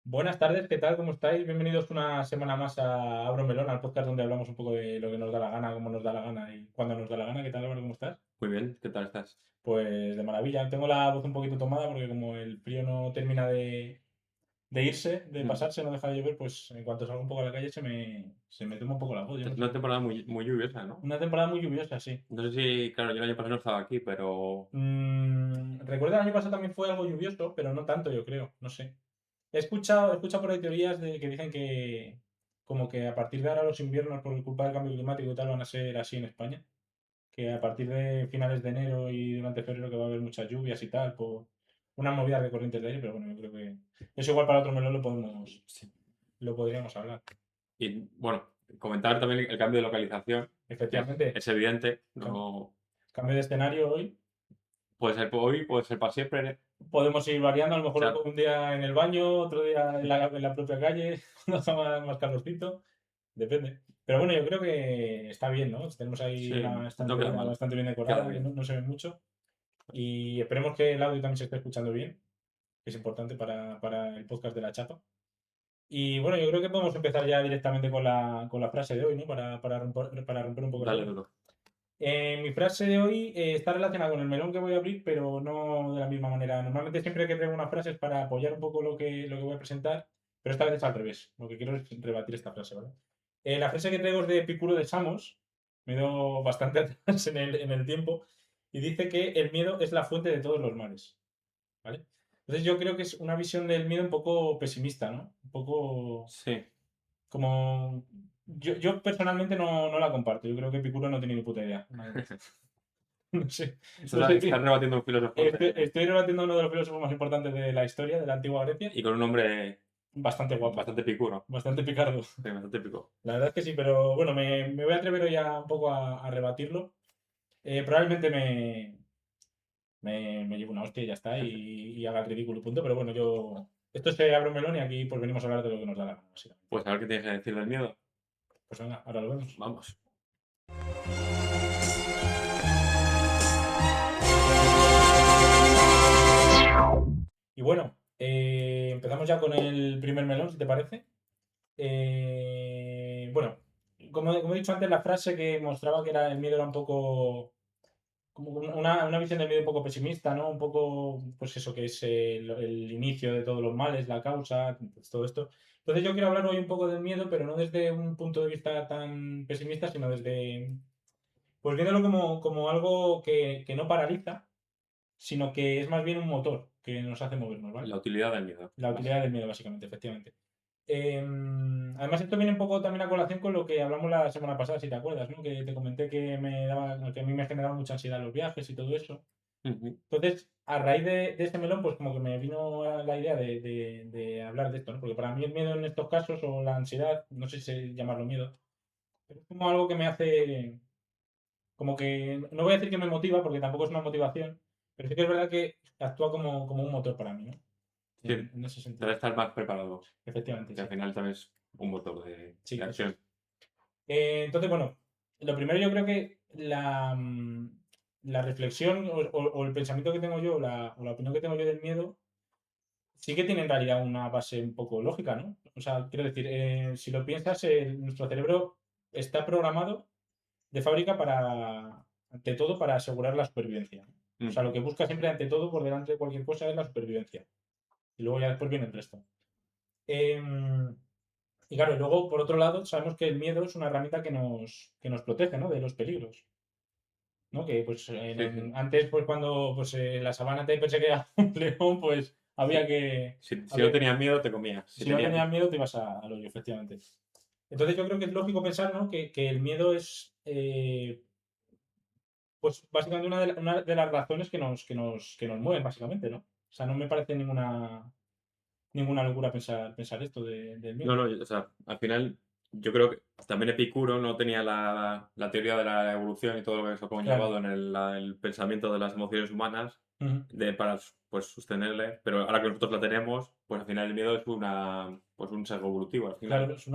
Buenas tardes, ¿qué tal? ¿Cómo estáis? Bienvenidos una semana más a Abro Melón, al podcast donde hablamos un poco de lo que nos da la gana, cómo nos da la gana y cuándo nos da la gana. ¿Qué tal, Álvaro? ¿Cómo estás? Muy bien, ¿qué tal estás? Pues de maravilla. Tengo la voz un poquito tomada porque como el frío no termina de irse, de Mm. pasarse, no deja de llover, pues en cuanto salgo un poco a la calle se me toma un poco la voz. Yo no Es sé. una temporada muy lluviosa, ¿no? Una temporada muy lluviosa, sí. No sé si, claro, yo el año pasado no estaba aquí, pero Recuerdo el año pasado también fue algo lluvioso, pero no tanto, yo creo. No sé. He escuchado por ahí teorías de que dicen que como que a partir de ahora los inviernos por culpa del cambio climático y tal van a ser así en España, que a partir de finales de enero y durante febrero que va a haber muchas lluvias y tal, por una movida de corrientes de aire, pero bueno, yo creo que eso igual para otro melón sí. lo podríamos hablar. Y bueno, comentar también el cambio de localización, que Efectivamente, es evidente, cam- no cambio de escenario hoy. puede ser hoy, puede ser para siempre. O Podemos ir variando, a lo mejor sea, un día en el baño, otro día en la propia calle, cuando haga más calorcito. Depende. Pero bueno, yo creo que está bien, ¿no? Tenemos ahí sí, una no queda estantería mal, bastante bien queda decorada, que bien. no se ve mucho. Y esperemos que el audio también se esté escuchando bien, que es importante para el podcast de la chapa. Y bueno, yo creo que podemos empezar ya directamente con la frase de hoy, ¿no? Para romper un poco el Dale hielo. duro. Mi frase de hoy está relacionada con el melón que voy a abrir, pero no de la misma manera. Normalmente siempre que traigo una frase es para apoyar un poco lo que voy a presentar, pero esta vez es al revés. Lo que quiero es rebatir esta frase, ¿vale? La frase que traigo es de Epicuro de Samos, me he ido bastante atrás en el tiempo, y dice que el miedo es la fuente de todos los males, ¿vale? Entonces yo creo que es una visión del miedo un poco pesimista, ¿no? Un poco Sí. como... Yo personalmente no la comparto, yo creo que Epicuro no tiene ni puta idea. No sé, no sé Estás rebatiendo un filósofo estoy rebatiendo a uno de los filósofos más importantes de la historia, de la antigua Grecia. y con un nombre Bastante guapo, bastante picuro, bastante picardo. sí, bastante pico. La verdad es que sí, pero bueno, me voy a atrever hoy a un poco a rebatirlo. Probablemente me llevo una hostia y ya está, y haga el ridículo, y punto. Pero bueno, esto se abre un melón y aquí pues venimos a hablar de lo que nos da la gana, básicamente. Pues a ver qué tienes que decir del miedo. Pues venga, ahora lo vemos. Vamos. Y bueno, empezamos ya con el primer melón, si te parece. Bueno, como he dicho antes, la frase que mostraba que el miedo era un poco, como una visión del miedo un poco pesimista, ¿no? Un poco, pues eso, que es el inicio de todos los males, la causa, pues todo esto. Entonces yo quiero hablar hoy un poco del miedo, pero no desde un punto de vista tan pesimista, sino pues viéndolo como algo que no paraliza, sino que es más bien un motor que nos hace movernos, ¿vale? La utilidad del miedo, La utilidad del miedo, básicamente, efectivamente. Además, esto viene un poco también a colación con lo que hablamos la semana pasada, si te acuerdas, ¿no? Que te comenté que a mí me generaba mucha ansiedad los viajes y todo eso. Ujú. Entonces, a raíz de ese melón, pues como que me vino la idea de hablar de esto, ¿no? Porque para mí el miedo en estos casos, o la ansiedad, no sé si llamarlo miedo, pero es como algo que me hace, como que, no voy a decir que me motiva, porque tampoco es una motivación, pero sí que es verdad que actúa como un motor para mí, ¿no? Sí, En ese debe sentido. estar más preparado. Efectivamente, Que al sí. final también es un motor de Sí, eso acción. es. Entonces, bueno, lo primero yo creo que la reflexión o el pensamiento que tengo yo, o la opinión que tengo yo del miedo, sí que tiene en realidad una base un poco lógica, ¿no? O sea, quiero decir, si lo piensas, nuestro cerebro está programado de fábrica ante todo, para asegurar la supervivencia, ¿no? O sea, lo Ujú. que busca siempre ante todo, por delante de cualquier cosa, es la supervivencia. Y luego ya después viene el resto. Em, y claro, y luego, por otro lado, sabemos que el miedo es una herramienta que nos protege, ¿no? De los peligros, ¿no? Que pues Sí, sí. antes, pues cuando pues, la sabana te perseguía un león, pues había que... Si no había- tenías miedo, te comías. Si si no tenías... tenías miedo, te ibas al hoyo, efectivamente. Entonces yo creo que es lógico pensar, ¿no? Que el miedo es, pues básicamente una de las razones que nos mueven, básicamente, ¿no? O sea, no me parece ninguna locura pensar esto del No, miedo. no, o sea, al final yo creo que también Epicuro no tenía la teoría de la evolución y todo lo que eso ha Claro. conllevado en el pensamiento de las emociones humanas Ujú. para pues, sostenerle, pero ahora que nosotros la tenemos, pues al final el miedo es pues un sesgo evolutivo, al final. Claro, es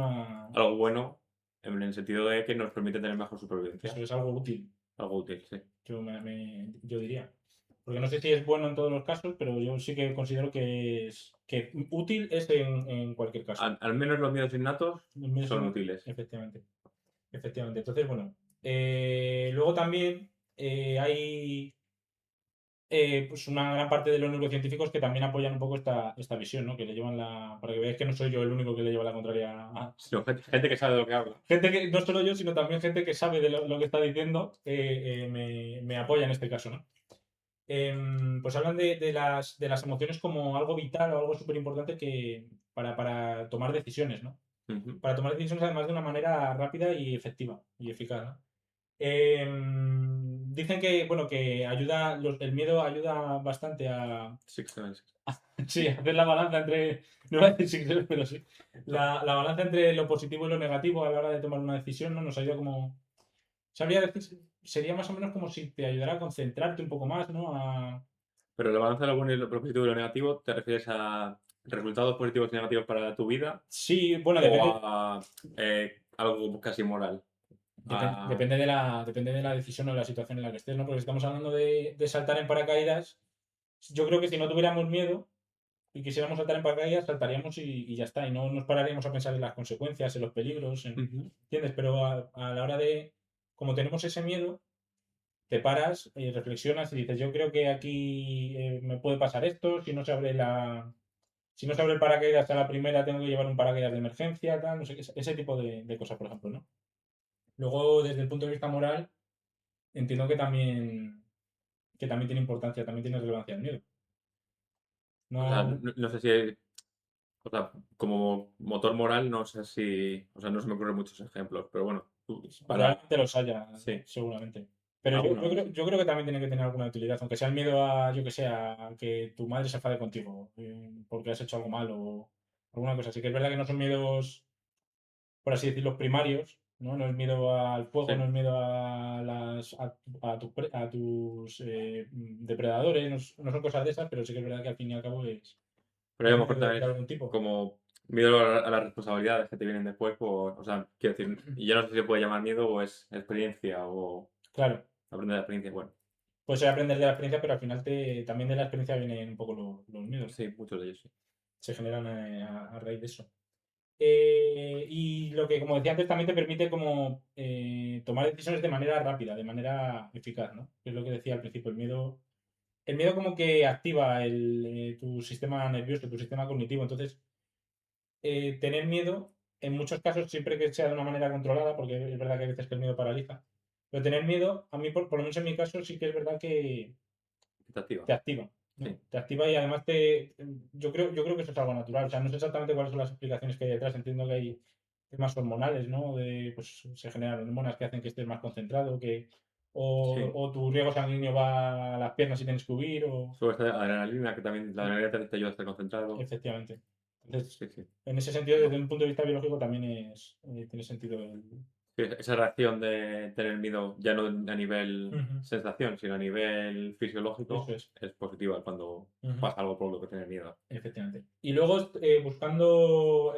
Algo bueno en el sentido de que nos permite tener mejor eso supervivencia. es algo útil. Algo útil, sí. Yo diría. Porque no sé si es bueno en todos los casos, pero yo sí que considero que útil es en cualquier caso. Al menos los miedos innatos En mi son caso, útiles. efectivamente. Efectivamente. Entonces, bueno. Luego también hay pues una gran parte de los neurocientíficos que también apoyan un poco esta visión, ¿no? Que le llevan para que veáis que no soy yo el único que le lleva la contraria Sino gente que sabe de lo que habla. gente que, no solo yo, sino también gente que sabe de lo que está diciendo, me apoya en este caso, ¿no? Pues hablan de las emociones como algo vital o algo súper importante para tomar decisiones, ¿no? Ujú. Para tomar decisiones además de una manera rápida y efectiva y eficaz, ¿no? Dicen que, bueno, que el miedo ayuda bastante a, Six Sense. sí, a hacer la balanza entre, no voy a decir siglos, pero sí, la balanza entre lo positivo y lo negativo a la hora de tomar una decisión, ¿no? Nos ayuda como, sabría decir, sería más o menos como si te ayudara a concentrarte un poco más, ¿no? Pero la balanza de lo bueno y lo positivo y lo negativo, ¿te refieres a resultados positivos y negativos para tu vida Sí, bueno, o depende, a algo casi moral? Depen- A- depende de la, depende de la decisión o de la situación en la que estés, ¿no? Porque si estamos hablando de saltar en paracaídas, yo creo que si no tuviéramos miedo y quisiéramos saltar en paracaídas, saltaríamos y ya está. Y no nos pararíamos a pensar en las consecuencias, en los peligros, Ujú. ¿entiendes? Pero a la hora de, como tenemos ese miedo, te paras y reflexionas y dices, yo creo que aquí me puede pasar esto, si no se abre el paracaídas a la primera, tengo que llevar un paracaídas de emergencia, tal, no sé qué, ese tipo de cosas, por ejemplo, ¿no? Luego, desde el punto de vista moral, entiendo que también tiene importancia, también tiene relevancia el miedo. O sea, No, no sé si, o sea, como motor moral, no sé si, o sea, no se me ocurren muchos ejemplos, pero bueno, para, probablemente los haya, sí, seguramente. Pero algunos. yo creo que también tiene que tener alguna utilidad, aunque sea el miedo a, yo que sé, a que tu madre se enfade contigo porque has hecho algo mal o alguna cosa así. Que es verdad que no son miedos, por así decirlo, primarios, ¿no? No es miedo al fuego, no Sí, es miedo a tus depredadores, no son cosas de esas, pero sí que es verdad que al fin y al cabo pero a es lo miedo mejor de también es algún tipo. como miedo a las responsabilidades que te vienen después, o sea, quiero decir, y yo no sé si se puede llamar miedo o es experiencia o Claro. aprender de la experiencia, bueno, Puede ser aprender de la experiencia, pero al final también de la experiencia vienen un poco los miedos, ¿no? sí, muchos de ellos sí. Se generan a raíz de eso. Y lo que, como decía antes, también te permite como tomar decisiones de manera rápida, de manera eficaz, ¿no? Que es lo que decía al principio, el miedo como que activa tu sistema nervioso, tu sistema cognitivo. Entonces, tener miedo, en muchos casos, siempre que sea de una manera controlada, porque es verdad que hay veces que el miedo paraliza, pero tener miedo, a mí, por lo menos en mi caso, sí que es verdad que Expectativa, te activa, ¿no? sí. Te activa y además yo creo que eso es algo natural. O sea, no sé exactamente cuáles son las explicaciones que hay detrás. Entiendo que hay temas hormonales, ¿no? Pues se generan hormonas que hacen que estés más concentrado, Sí, o tu riego sanguíneo va a las piernas y tienes que huir, o sobre esta adrenalina, que también la adrenalina te ayuda a estar concentrado. efectivamente. Entonces, Sí, sí. en ese sentido, desde un punto de vista biológico, también tiene sentido Sí, esa reacción de tener miedo, ya no a nivel Ujú. sensación, sino a nivel Eso fisiológico, es. es positiva cuando Ujú. pasa algo por lo que tener miedo. Efectivamente. Y luego, buscando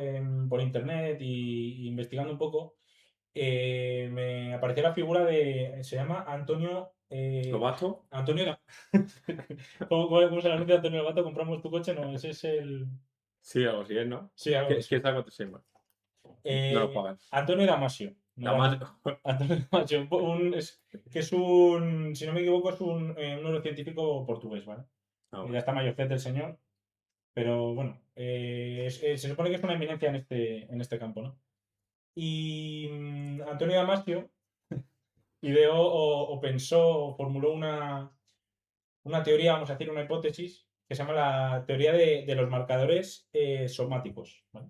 por internet y investigando un poco, me apareció la figura se llama Antonio, ¿Lobato? Antonio, ¿cómo se llama Antonio Gato? ¿Compramos tu coche? No, ese es Sí, algo así es, ¿no? sí, algo de ¿Qué eso. es algo que se llama? No nos pagan. Antonio Damasio, no Además, Antonio Damasio, que si no me equivoco, es un neurocientífico portugués, ¿vale? ah, Ya bueno. está mayorcete el señor, pero bueno, se supone que es una eminencia en este campo, ¿no? Y Antonio Damasio ideó o pensó o formuló una teoría, vamos a decir, una hipótesis, que se llama la teoría de los marcadores somáticos, ¿vale?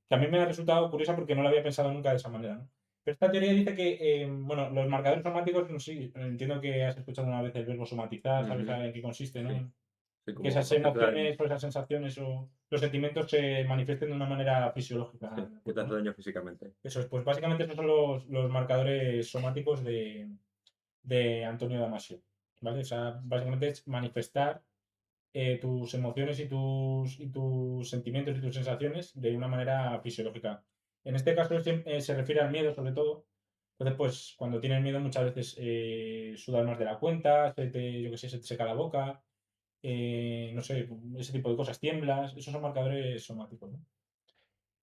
Que a mí me ha resultado curiosa porque no lo había pensado nunca de esa manera, ¿no? Pero esta teoría dice que, bueno, los marcadores somáticos, no sé, entiendo que has escuchado una vez el verbo somatizar, sabes Ujú. en qué consiste, Sí, ¿no? sí, Que como esas concentrar emociones o esas sensaciones o los sentimientos se manifiesten de una manera fisiológica sí, en el que te cuerpo, hace ¿no? daño físicamente. Eso es, pues básicamente esos son los marcadores somáticos de Antonio Damasio, ¿vale? O sea, básicamente es manifestar tus emociones y tus sentimientos y tus sensaciones de una manera fisiológica. En este caso se refiere al miedo, sobre todo, Entonces, pues cuando tienes miedo muchas veces sudas más de la cuenta, yo qué sé, se te seca la boca, no sé, ese tipo de cosas, tiemblas, esos son marcadores somáticos, ¿no?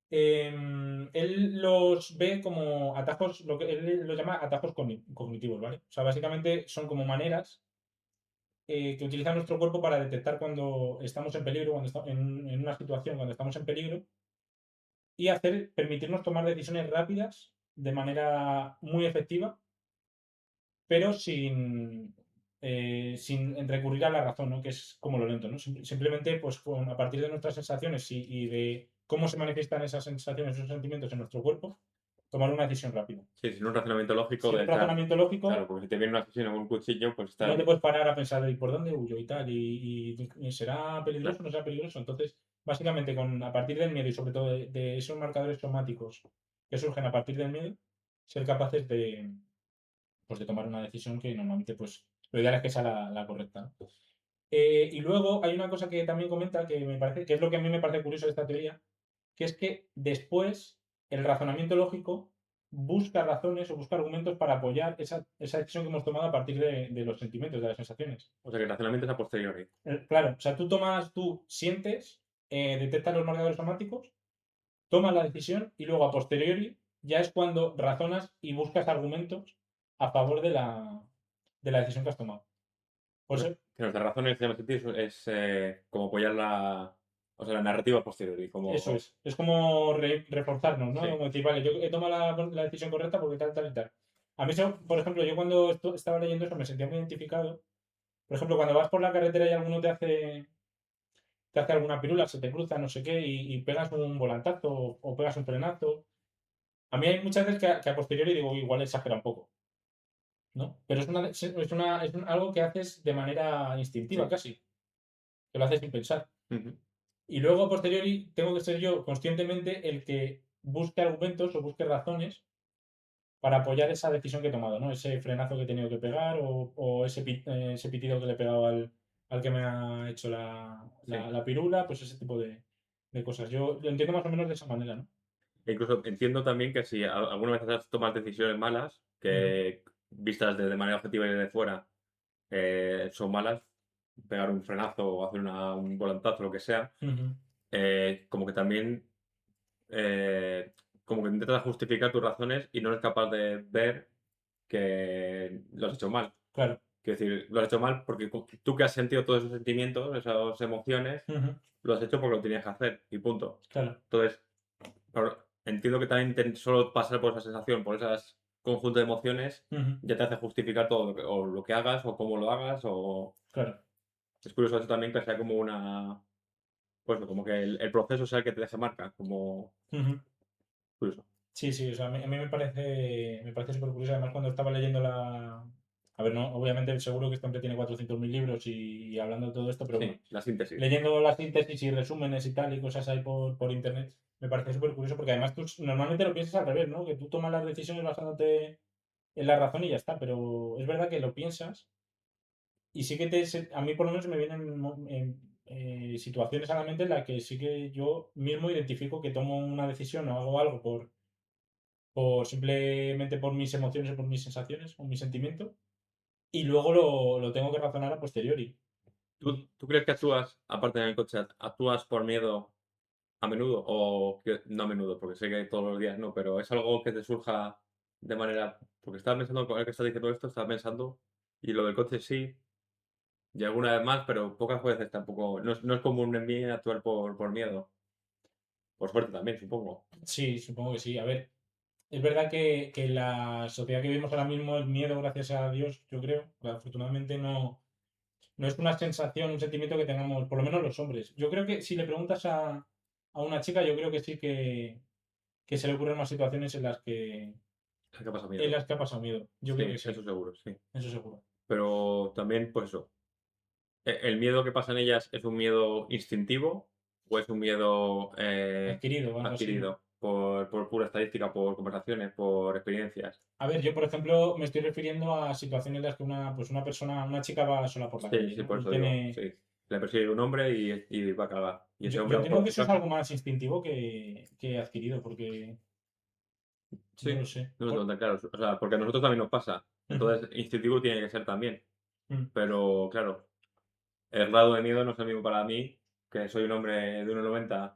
Él los ve como atajos, lo que él los llama atajos cognitivos, ¿vale? O sea, básicamente son como maneras que utiliza nuestro cuerpo para detectar cuando estamos en peligro, cuando en una situación, cuando estamos en peligro, y permitirnos tomar decisiones rápidas de manera muy efectiva, pero sin recurrir a la razón, ¿no? Que es como lo lento, ¿no? Simplemente, pues a partir de nuestras sensaciones y de cómo se manifiestan esas sensaciones, esos sentimientos en nuestro cuerpo, tomar una decisión rápida. Sí, sin un razonamiento lógico Sin de un echar. razonamiento Claro, lógico, porque si te viene un asesino con un cuchillo, pues no está. te puedes parar a pensar, ¿y por dónde huyo y tal? ¿Y será Claro. peligroso o no será peligroso? Entonces, básicamente, a partir del miedo y sobre todo de esos marcadores somáticos que surgen a partir del miedo, ser capaces de tomar una decisión que normalmente, pues, lo ideal es que sea la correcta, ¿no? Y luego hay una cosa que también comenta que me parece, que es lo que a mí me parece curioso de esta teoría, que es que después el razonamiento lógico busca razones o busca argumentos para apoyar esa decisión que hemos tomado a partir de los sentimientos, de las sensaciones. O sea, que el razonamiento es a posteriori. Claro, o sea, tú sientes, detectas los marcadores somáticos, tomas la decisión y luego a posteriori ya es cuando razonas y buscas argumentos a favor de la decisión que has tomado. Por eso, Que nuestra razón en ese sentido es como apoyar o sea, la narrativa posteriori, eso como. es como reforzarnos, ¿no? Sí, Como decir, vale, yo he tomado la decisión correcta porque tal, tal y tal. A mí eso, por ejemplo, yo cuando estaba leyendo eso me sentía muy identificado. Por ejemplo, cuando vas por la carretera y alguno te hace alguna pirula, se te cruza, no sé qué, y pegas un volantazo o pegas un frenazo. A mí hay muchas veces que a posteriori digo, igual exagera un poco, ¿no? Pero algo que haces de manera instintiva sí. casi, que lo haces sin pensar. Ujú. Y luego a posteriori tengo que ser yo conscientemente el que busque argumentos o busque razones para apoyar esa decisión que he tomado, ¿no? Ese frenazo que he tenido que pegar o ese pitido que le he pegado al que me ha hecho la, Sí. la, la pirula, pues ese tipo de cosas. Yo lo entiendo más o menos de esa manera, ¿no? E incluso entiendo también que si alguna vez tomas decisiones malas, Ujú, que vistas de manera objetiva y desde fuera son malas, pegar un frenazo o hacer un volantazo, lo que sea, ujú. como que también como que intentas justificar tus razones y no eres capaz de ver que lo has hecho mal. Claro. Quiero decir, lo has hecho mal porque tú que has sentido todos esos sentimientos, esas emociones, Ujú, lo has hecho porque lo tenías que hacer y punto. claro. Entonces, claro, entiendo que también solo pasar por esa sensación, por esas conjunto de emociones, Ujú, ya te hace justificar todo o lo que hagas o cómo lo hagas o. claro. Es curioso eso también que sea como una. Pues como que el proceso sea el que te deje marca, como. Ujú. Curioso. Sí, sí, o sea, a mí me parece súper curioso. Además, cuando estaba leyendo A ver, no, obviamente seguro que este hombre tiene 400.000 libros y hablando de todo esto, pero bueno, Sí, la síntesis. leyendo las síntesis y resúmenes y tal y cosas ahí por internet, me parece súper curioso porque además tú normalmente lo piensas al revés, ¿no? Que tú tomas las decisiones basándote en la razón y ya está, pero es verdad que lo piensas y sí que a mí por lo menos me vienen situaciones a la mente en las que sí que yo mismo identifico que tomo una decisión o hago algo simplemente por mis emociones o por mis sensaciones o mis sentimientos y luego lo tengo que razonar a posteriori. ¿Tú, Y tú crees que actúas, aparte en el coche, actúas por miedo a menudo? O no a menudo, porque sé que todos los días no, pero es algo que te surja de manera. Porque estaba pensando, con el que está diciendo esto, estaba pensando, y lo del coche sí, y alguna vez más, pero pocas veces tampoco. No es común en mí actuar por miedo. Por suerte también, supongo. sí, supongo que sí. A ver, es verdad que en la sociedad que vivimos ahora mismo, el miedo, gracias a Dios, yo creo, afortunadamente no es una sensación, un sentimiento que tengamos, por lo menos los hombres. Yo creo que si le preguntas a una chica, yo creo que sí que se le ocurren más situaciones Es que pasa en miedo. las que ha pasado miedo. Yo creo que Sí, eso sí, seguro, sí. eso seguro. Pero también, pues eso. ¿El miedo que pasa en ellas es un miedo instintivo o es un miedo Adquirido o algo así, ¿no? adquirido por pura estadística, por conversaciones, por experiencias? A ver, yo por ejemplo me estoy refiriendo a situaciones en las que una persona, una chica va sola por la Sí, calle, sí, ¿no? por Y eso digo, tiene. sí. Le persigue un hombre y va a cagar. Y ese Yo hombre va entiendo por que su eso es casa. algo más instintivo que adquirido, porque No lo Sí, sé. no lo tengo tan claro. O sea, porque a nosotros también nos pasa. Ujú, Entonces, instintivo tiene que ser también. mm. Pero, claro, el grado de miedo no es el mismo para mí, que soy un hombre de 1,90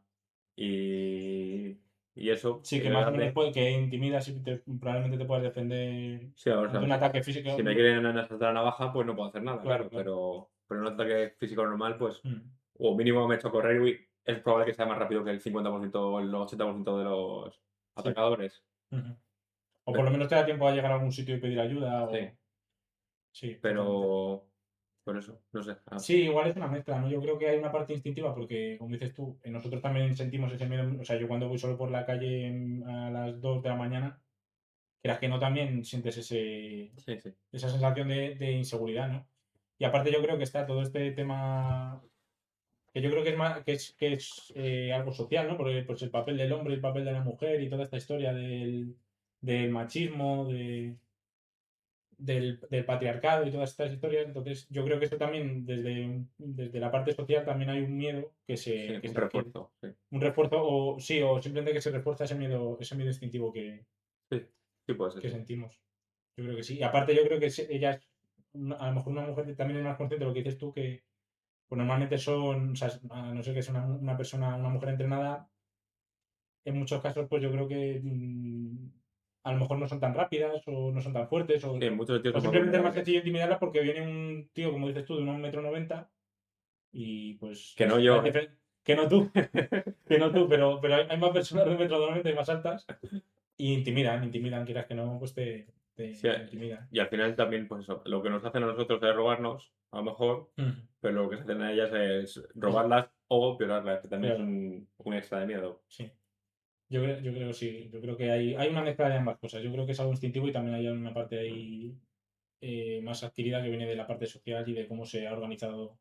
y, y eso, Sí, y que soy más o menos grande. puede, que intimidas y probablemente te puedas defender Sí, ahora, o ante sea, un si, ataque físico. si me quieren asaltar a navaja, pues no puedo hacer nada, Claro, claro. claro. Pero en un ataque físico normal, pues, Mm, o mínimo me echo a correr y es probable que sea más rápido que el 50% o el 80% de los sí. atacadores. Ujú. O por Ve- lo menos te da tiempo a llegar a algún sitio y pedir ayuda Sí, o... Sí, totalmente. pero por eso, no sé. Sí, igual es una mezcla, ¿no? Yo creo que hay una parte instintiva porque, como dices tú, nosotros también sentimos ese miedo. O sea, yo cuando voy solo por la calle a las 2 de la mañana, creas que no, también sientes Sí, sí. esa sensación de inseguridad, ¿no? Y aparte yo creo que está todo este tema que yo creo que es más, que es algo social, ¿no? Porque pues el papel del hombre, el papel de la mujer y toda esta historia del machismo, del patriarcado y todas estas historias. Entonces, yo creo que esto también, desde la parte social, también hay un miedo que Sí, se, que un se adquiere. refuerzo, sí. Un refuerzo, o sí, o simplemente que se refuerza ese miedo instintivo Sí, sí puede ser, que sí. sentimos. Yo creo que sí. Y aparte, yo creo que ella es, a lo mejor una mujer que también es más consciente de lo que dices tú, que pues normalmente son, o sea, a no ser que sea una persona, una mujer entrenada, en muchos casos, pues yo creo que a lo mejor no son tan rápidas o no son tan fuertes Sí, en muchos sitios o son más simplemente es más vulnerables. sencillo intimidarlas porque viene un tío, como dices tú, de 1,90 m y pues Que no yo, ¿eh? que no tú, que no tú, pero hay más personas de 1,90 m y más altas y intimidan, quieras que no, pues Sí, te intimidan. y al final también, pues eso, lo que nos hacen a nosotros es robarnos, a lo mejor, Ujú. pero lo que se hacen a ellas es Es- robarlas o violarlas, que también es claro, un extra de miedo. sí. Yo creo sí, yo creo que hay una mezcla de ambas cosas. Yo creo que es algo instintivo y también hay una parte Mm. ahí más adquirida que viene de la parte social y de cómo se ha organizado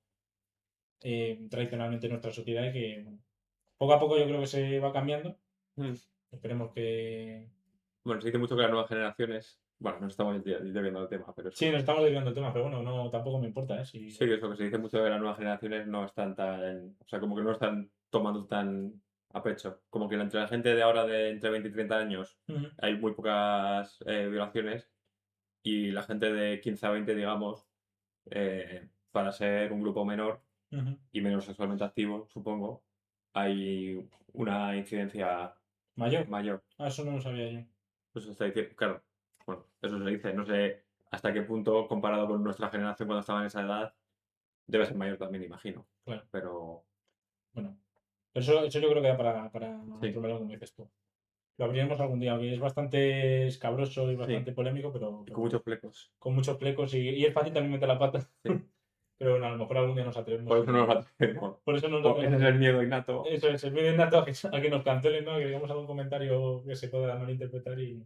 tradicionalmente nuestra sociedad y que bueno, poco a poco yo creo que se va cambiando. Mm. Esperemos que... Bueno, se dice mucho que las nuevas generaciones, bueno, nos estamos desviando del tema, pero Sí, eso. nos estamos desviando el tema, pero bueno, no, tampoco me importa, ¿eh? Sí, que eso que se dice mucho de que las nuevas generaciones no están tan, o sea, como que no están tomando tan a pecho. Como que entre la gente de ahora de entre 20 y 30 años Ujú, hay muy pocas violaciones y la gente de 15 a 20, digamos, para ser un grupo menor ujú. y menos sexualmente activo, supongo, hay una incidencia ¿Mayor? mayor. Ah, eso no lo sabía yo. Eso se está diciendo, claro, bueno, eso se dice, no sé hasta qué punto comparado con nuestra generación cuando estaba en esa edad, debe ser mayor también, imagino. Claro, Pero bueno. Eso yo creo que da para sí, otro melón, como dices tú. Lo abriremos algún día, aunque es bastante escabroso y sí, bastante polémico, pero, y pero con bueno, muchos flecos. con muchos flecos y es fácil también meter la pata. Sí, Pero bueno, a lo mejor algún día nos por atrevemos eso no lo y hacemos. por eso nos lo O ese es el miedo innato. Eso es, el miedo innato a que nos cancelen, ¿no? A que digamos algún comentario que se pueda malinterpretar y...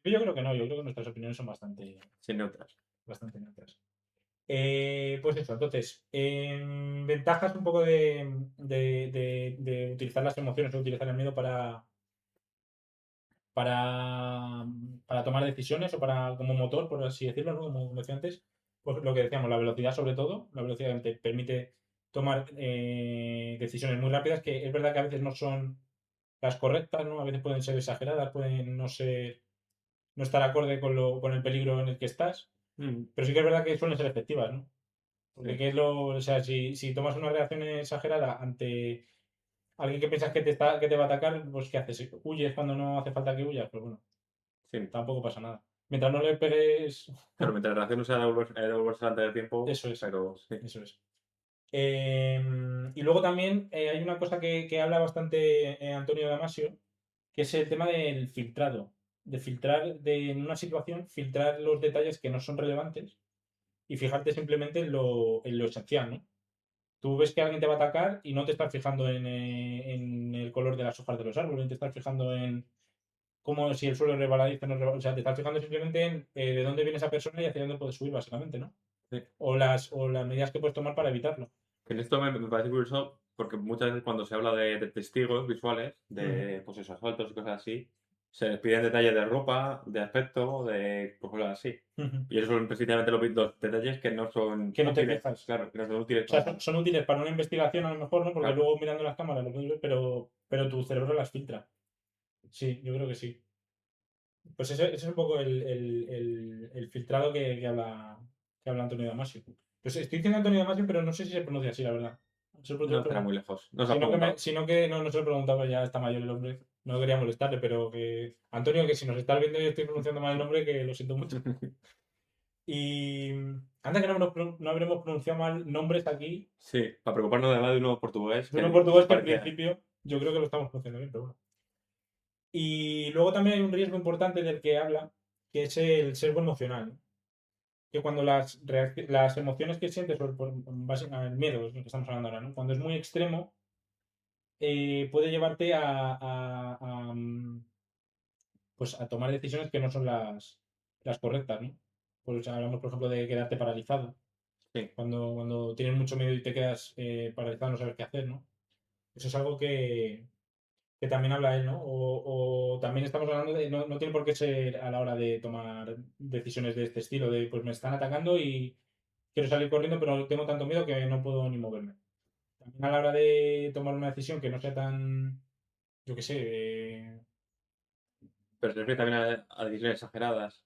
Yo creo que no, yo creo que nuestras opiniones son Sin neutras. bastante neutras. Pues eso, entonces, ventajas un poco de utilizar las emociones o utilizar el miedo para, para tomar decisiones o como motor, por así decirlo, ¿no? Como decía antes, pues lo que decíamos, la velocidad sobre todo, la velocidad te permite tomar decisiones muy rápidas que es verdad que a veces no son las correctas, ¿no? A veces pueden ser exageradas, pueden no estar acorde con el peligro en el que estás, Mm, pero sí que es verdad que suelen ser efectivas, ¿no? Porque sí, o sea, si tomas una reacción exagerada ante alguien que piensas que te va a atacar, pues ¿qué haces? ¿Huyes cuando no hace falta que huyas? Pues bueno, sí. tampoco pasa nada. Mientras no le pegues, Claro, mientras la reacción no sea devolverse antes del tiempo, eso es, pero sí. eso es. Y luego también hay una cosa que habla bastante Antonio Damasio, que es el tema del filtrado, de filtrar, en una situación, filtrar los detalles que no son relevantes y fijarte simplemente en lo esencial, ¿no? Tú ves que alguien te va a atacar y no te estás fijando en el color de las hojas de los árboles, te estás fijando en cómo si el suelo es resbaladizo o no es resbaladizo. O sea, te estás fijando simplemente en de dónde viene esa persona y hacia dónde puedes subir, básicamente, ¿no? Sí. O las medidas que puedes tomar para evitarlo. Que en esto me parece curioso porque muchas veces cuando se habla de testigos visuales, Ujú, de pues eso, asaltos y cosas así, se les piden detalles de ropa, de aspecto, de pues, cosas así. ujú. Y esos son precisamente los detalles que no son Que no te útiles, fijas. claro, que no son útiles O sea, son, para... son útiles para una investigación a lo mejor, ¿no? Porque Claro. luego mirando las cámaras lo puedes ver, pero tu cerebro las filtra. Sí, yo creo que sí. Pues ese es un poco el filtrado que habla Antonio Damasio. Pues estoy diciendo Antonio Damasio, pero no sé si se pronuncia así, la verdad. Se lo No estará pregun- muy lejos. No se ha Sino que, preguntado. sino que no se lo preguntaba, ya está mayor el hombre. No quería molestarle, pero que. Antonio, que si nos estás viendo y estoy pronunciando mal el nombre, que lo siento mucho. Y. Anda que no habremos pronunciado mal nombres aquí Sí, para preocuparnos además de uno portugués de uno que portugués que en parecía. principio yo creo que lo estamos pronunciando bien, pero bueno. Y luego también hay un riesgo importante del que habla, que es el sesgo emocional, ¿no? Que cuando las emociones que sientes, el miedo, es lo que estamos hablando ahora, ¿no? Cuando es muy extremo, puede llevarte pues a tomar decisiones que no son las correctas, ¿no? Pues hablamos, por ejemplo, de quedarte paralizado. Sí, Cuando tienes mucho miedo y te quedas paralizado, no sabes qué hacer, ¿no? Eso es algo que también habla él, ¿no? O también estamos hablando de, no tiene por qué ser a la hora de tomar decisiones de este estilo, de pues me están atacando y quiero salir corriendo, pero tengo tanto miedo que no puedo ni moverme. También a la hora de tomar una decisión que no sea tan, yo qué sé, pero se refiere también a decisiones exageradas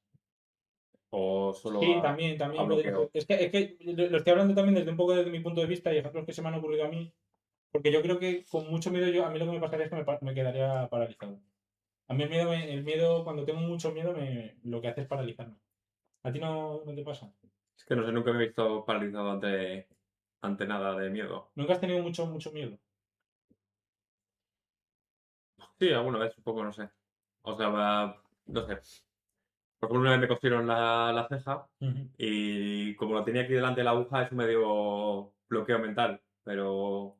o solo sí, a, también, a también podría ser. bloqueo. Es que lo estoy hablando también desde un poco desde mi punto de vista y ejemplos que se me han ocurrido a mí, porque yo creo que con mucho miedo a mí lo que me pasaría es que me quedaría paralizado. A mí el miedo, cuando tengo mucho miedo, lo que hace es paralizarme. ¿A ti no te pasa? Es que no sé, nunca me he visto paralizado ante nada de miedo. ¿Nunca has tenido mucho miedo? Sí, alguna vez, un poco, no sé. O sea, no sé. Por ejemplo, una vez me cosieron la ceja Ujú. y como lo tenía aquí delante de la aguja, eso me dio bloqueo mental. Pero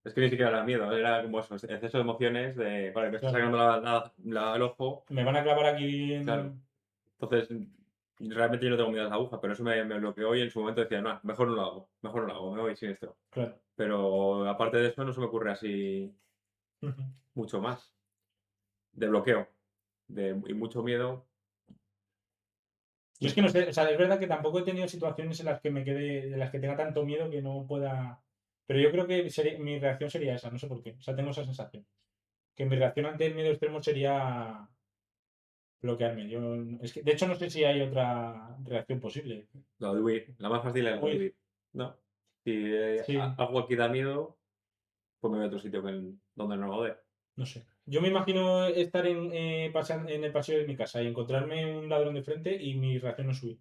es que ni siquiera era miedo, era como eso, exceso de emociones de, vale, me está Claro. sacando el ojo, Me van a clavar aquí claro. en. Entonces, realmente yo no tengo miedo a la aguja, pero eso me bloqueó y en su momento decía, no, mejor no lo hago, mejor no lo hago, me voy sin esto. Claro. Pero aparte de eso, no se me ocurre así Ujú. mucho más. De bloqueo, y mucho miedo. Yo es que no sé, o sea, es verdad que tampoco he tenido situaciones en las que me quede, de las que tenga tanto miedo que no pueda. Pero yo creo que mi reacción sería esa, no sé por qué. O sea, tengo esa sensación. Que mi reacción ante el miedo extremo sería bloquearme. Es que, de hecho, no sé si hay otra reacción posible. Lo de huir, la más fácil es la de Huir. huir, ¿no? Si Sí. algo aquí da miedo, pues me voy a otro sitio donde no lo dé. No sé. Yo me imagino estar en el paseo de mi casa y encontrarme un ladrón de frente y mi reacción no es huir.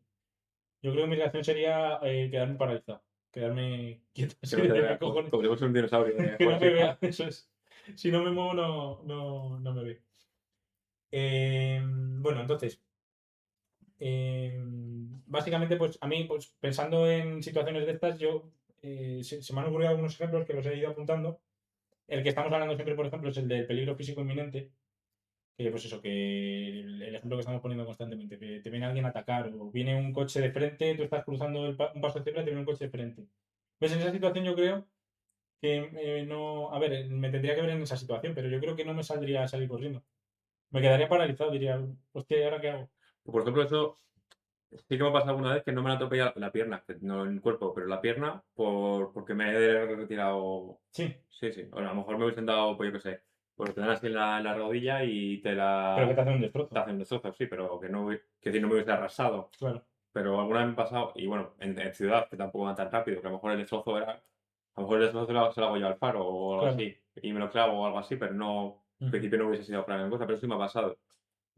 Yo creo que mi reacción sería quedarme paralizado. Quedarme quieto Que así no te de qué vea, cojones. como si fuese un dinosaurio de Que no me Jurassic vea. Park. Eso es. Si no me muevo, no me ve. Bueno, entonces, básicamente, pues a mí, pues pensando en situaciones de estas, se me han ocurrido algunos ejemplos que los he ido apuntando. El que estamos hablando siempre, por ejemplo, es el del peligro físico inminente. Que pues eso, que el ejemplo que estamos poniendo constantemente, que te viene alguien a atacar o viene un coche de frente, tú estás cruzando un paso de cebra y te viene un coche de frente. Pues en esa situación yo creo que no, a ver, me tendría que ver en esa situación, pero yo creo que no me saldría a salir corriendo. Me quedaría paralizado, diría, hostia, ¿y ahora qué hago? Por ejemplo, eso sí que me ha pasado alguna vez que no me han atropellado la pierna, no el cuerpo, pero la pierna porque me he retirado. Sí, Sí, sí. O a lo mejor me hubiesen dado, pues yo qué sé, pues te dan así en la rodilla y pero que te hace un te destrozo, hacen destrozos, sí, pero que no, que decir, no me hubiese arrasado. claro. Pero alguna vez me ha pasado, y bueno, en ciudad, que tampoco van tan rápido, que a lo mejor el destrozo era. A lo mejor el destrozo se lo hago yo al faro o algo Claro. así, y me lo clavo o algo así, pero no. En Ujú. principio no hubiese sido gran cosa, pero sí me ha pasado.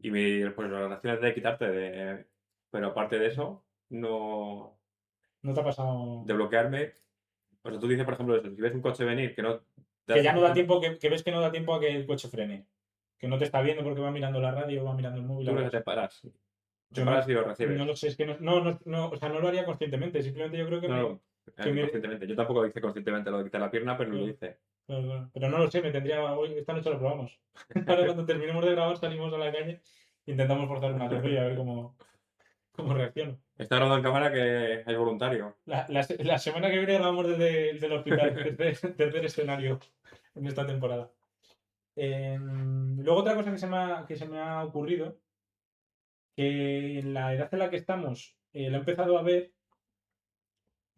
Y pues las reacciones de quitarte de. Pero aparte de eso, no. ¿No te ha pasado De bloquearme. O sea, tú dices, por ejemplo, eso, si ves un coche venir que no te que das ya no da cuenta, tiempo, que ves que no da tiempo a que el coche frene? Que no te está viendo porque va mirando la radio o va mirando el móvil o tú algo crees que así. te paras. Te Yo no, paras y lo no recibes. lo sé, es que no, o sea, no lo haría conscientemente, simplemente yo creo que No, me, no, que me, conscientemente. Yo tampoco lo hice conscientemente lo de quitar la pierna, pero lo claro, hice. claro, claro. Pero no lo sé, esta noche lo probamos. Ahora cuando terminemos de grabar salimos a la calle, intentamos forzar un atropello y a ver cómo reacciono. Está grabado en cámara que es voluntario. La semana que viene grabamos desde el hospital, tercer escenario en esta temporada. Luego otra cosa que se me ha ocurrido, que en la edad en la que estamos, lo he empezado a ver,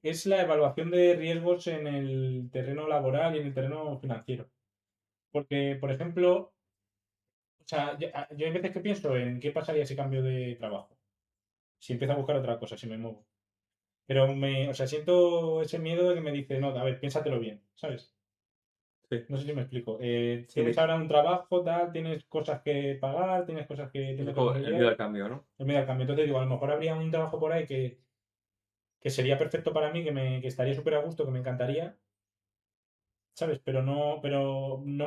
es la evaluación de riesgos en el terreno laboral y en el terreno financiero. Porque, por ejemplo, sea, yo hay veces que pienso en qué pasaría si cambio de trabajo. Si empiezo a buscar otra cosa, si me muevo. Pero o sea, siento ese miedo de que me dice, no, a ver, piénsatelo bien, ¿sabes? Sí, No sé si me explico. sí, Tienes ahora un trabajo, tal, tienes cosas que pagar, tienes cosas que es tienes como el miedo al responsabilidades, cambio, ¿no? en medio del cambio. Entonces digo, a lo mejor habría un trabajo por ahí que sería perfecto para mí, que estaría súper a gusto, que me encantaría, ¿sabes? Pero no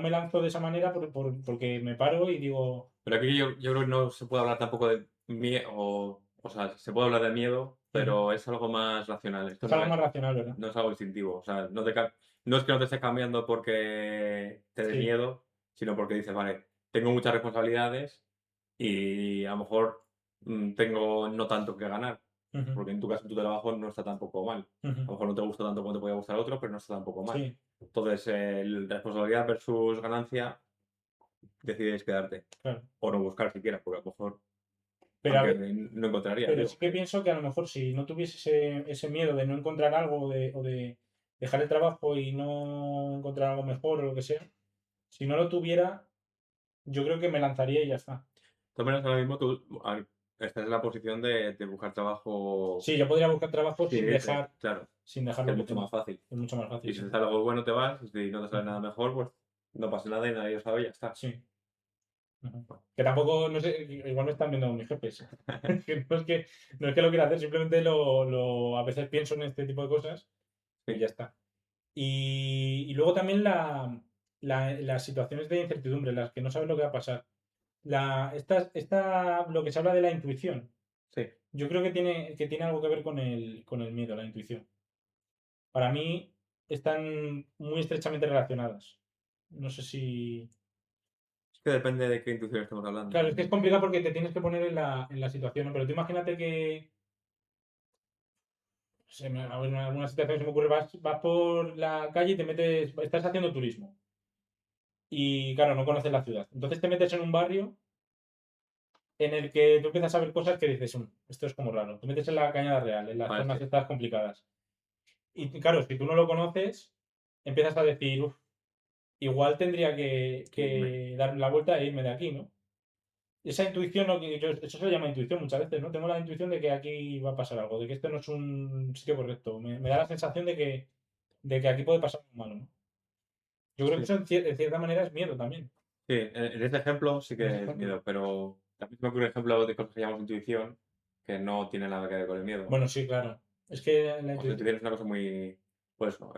me lanzo de esa manera porque me paro y digo, Pero aquí yo creo que no se puede hablar tampoco de miedo, o sea, se puede hablar de miedo, ujú, pero es algo más racional. Esto es algo más racional, ¿verdad? no es algo instintivo. O sea, no es que no te estés cambiando porque te dé Sí. miedo, sino porque dices, vale, tengo muchas responsabilidades y a lo mejor tengo no tanto que ganar. Ujú, Porque en tu caso, tu trabajo no está tampoco mal. ujú, A lo mejor no te gusta tanto como te podía gustar otro, pero no está tampoco mal. sí, Entonces, responsabilidad versus ganancia, decides quedarte. claro. O no buscar siquiera, porque a lo mejor, Pero a aunque ver, no encontrarías, pero sí digo, que que pienso que a lo mejor si no tuviese ese miedo de no encontrar algo o de dejar el trabajo y no encontrar algo mejor o lo que sea, si no lo tuviera, yo creo que me lanzaría y ya está. de todas maneras ahora mismo tú estás en la posición de buscar trabajo Sí, yo podría buscar trabajo sin irte, claro, sin dejar que es lo que mucho tengo. más fácil. Es mucho más fácil, Y si sí. te sale algo bueno te vas, y si no te sale Ujú, nada mejor, pues no pasa nada y nadie lo sabe y ya está. sí. Ujú. Que tampoco, no sé, igual me están viendo mis jefes. Que no es que lo quiera hacer, simplemente a veces pienso en este tipo de cosas y Sí, ya está. Y luego también las situaciones de incertidumbre, las que no sabes lo que va a pasar. Lo que se habla de la intuición, sí. yo creo que tiene algo que ver con el miedo, la intuición. Para mí están muy estrechamente relacionadas. No sé si. Es que depende de qué intuición estemos hablando. Claro, es que es complicado porque te tienes que poner en la situación, ¿no? Pero tú imagínate que. A ver, en alguna situación se me ocurre, vas por la calle y te metes. Estás haciendo turismo. Y claro, no conoces la ciudad. Entonces te metes en un barrio en el que tú empiezas a ver cosas que dices, esto es como raro. Te metes en la Cañada Real, en las Vale, zonas sí. estas complicadas. Y claro, si tú no lo conoces, empiezas a decir, uff, igual tendría que, Irme. que darme la vuelta e irme de aquí, ¿no? Esa intuición, ¿no? Eso se llama intuición muchas veces, ¿no? Tengo la intuición de que aquí va a pasar algo, de que esto no es un sitio correcto. Me da la sensación de que aquí puede pasar algo malo, ¿no? Yo creo que Sí, eso en cierta manera es miedo también. sí, en este ejemplo sí En ese que es ejemplo. miedo, pero también se me ocurre un ejemplo de cosas que llamamos intuición que no tiene nada que ver con el miedo. Bueno, sí, claro. Es que la O sea, intuición. intuición es una cosa muy, pues eso,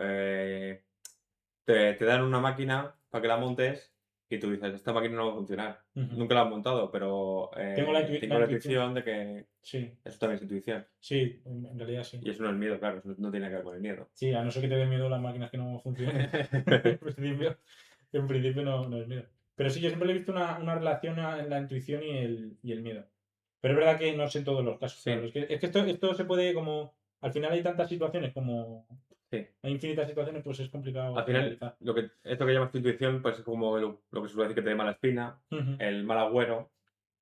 te dan una máquina para que la montes y tú dices, esta máquina no va a funcionar. Ujú. Nunca la han montado, pero Tengo la tengo la intuición. intuición de que Sí, eso también es intuición. sí, en realidad sí. Y eso no es miedo, claro, eso no tiene que ver con el miedo. Sí, a no ser que te dé miedo las máquinas que no funcionen. En principio no es miedo. Pero sí, yo siempre le he visto una relación en la intuición y el miedo. Pero es verdad que no sé en todos los casos, claro. Sí, Es que esto se puede como. Al final hay tantas situaciones como. sí. Hay infinitas situaciones, pues es Al complicado final, generalizar. esto que llamas tu intuición, pues es como lo que suele decir que te dé mala espina, Ujú. el mal agüero,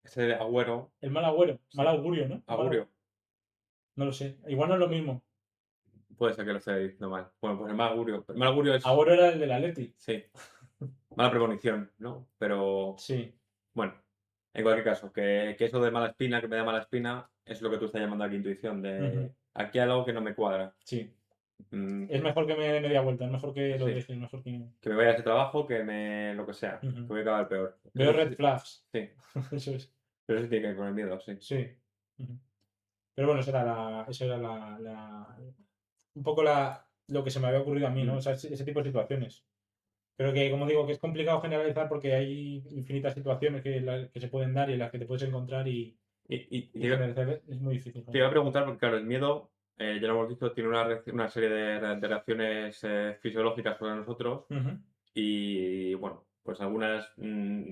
ese agüero, El mal agüero, mal sí, augurio, ¿no? augurio, No lo sé. Igual no es lo mismo. puede ser que lo esté diciendo mal. Bueno, pues el mal augurio es, Agüero era el del Atleti. sí, mala premonición, ¿no? Pero, Sí. bueno, en cualquier caso, que eso de mala espina, que me da mala espina, es lo que tú estás llamando aquí intuición, Ujú. de aquí hay algo que no me cuadra. Sí. Mm, Es mejor que me dé media vuelta, es mejor que lo sí, deje, es mejor que. que me vaya a ese trabajo, lo que sea, Ujú. que voy a acabar peor. Veo Eso red sí, flags. sí, Eso es. pero eso sí tiene que ver con el miedo, sí. Sí. Ujú. Pero bueno, eso era un poco lo que se me había ocurrido a mí, ¿no? O Mm. sea, ese tipo de situaciones. Pero que, como digo, que es complicado generalizar porque hay infinitas situaciones que se pueden dar y en las que te puedes encontrar Y y generalizar es muy difícil. te iba a preguntar, porque claro, el miedo, ya lo hemos dicho, tiene una serie de reacciones fisiológicas sobre nosotros Ujú, y bueno, pues algunas,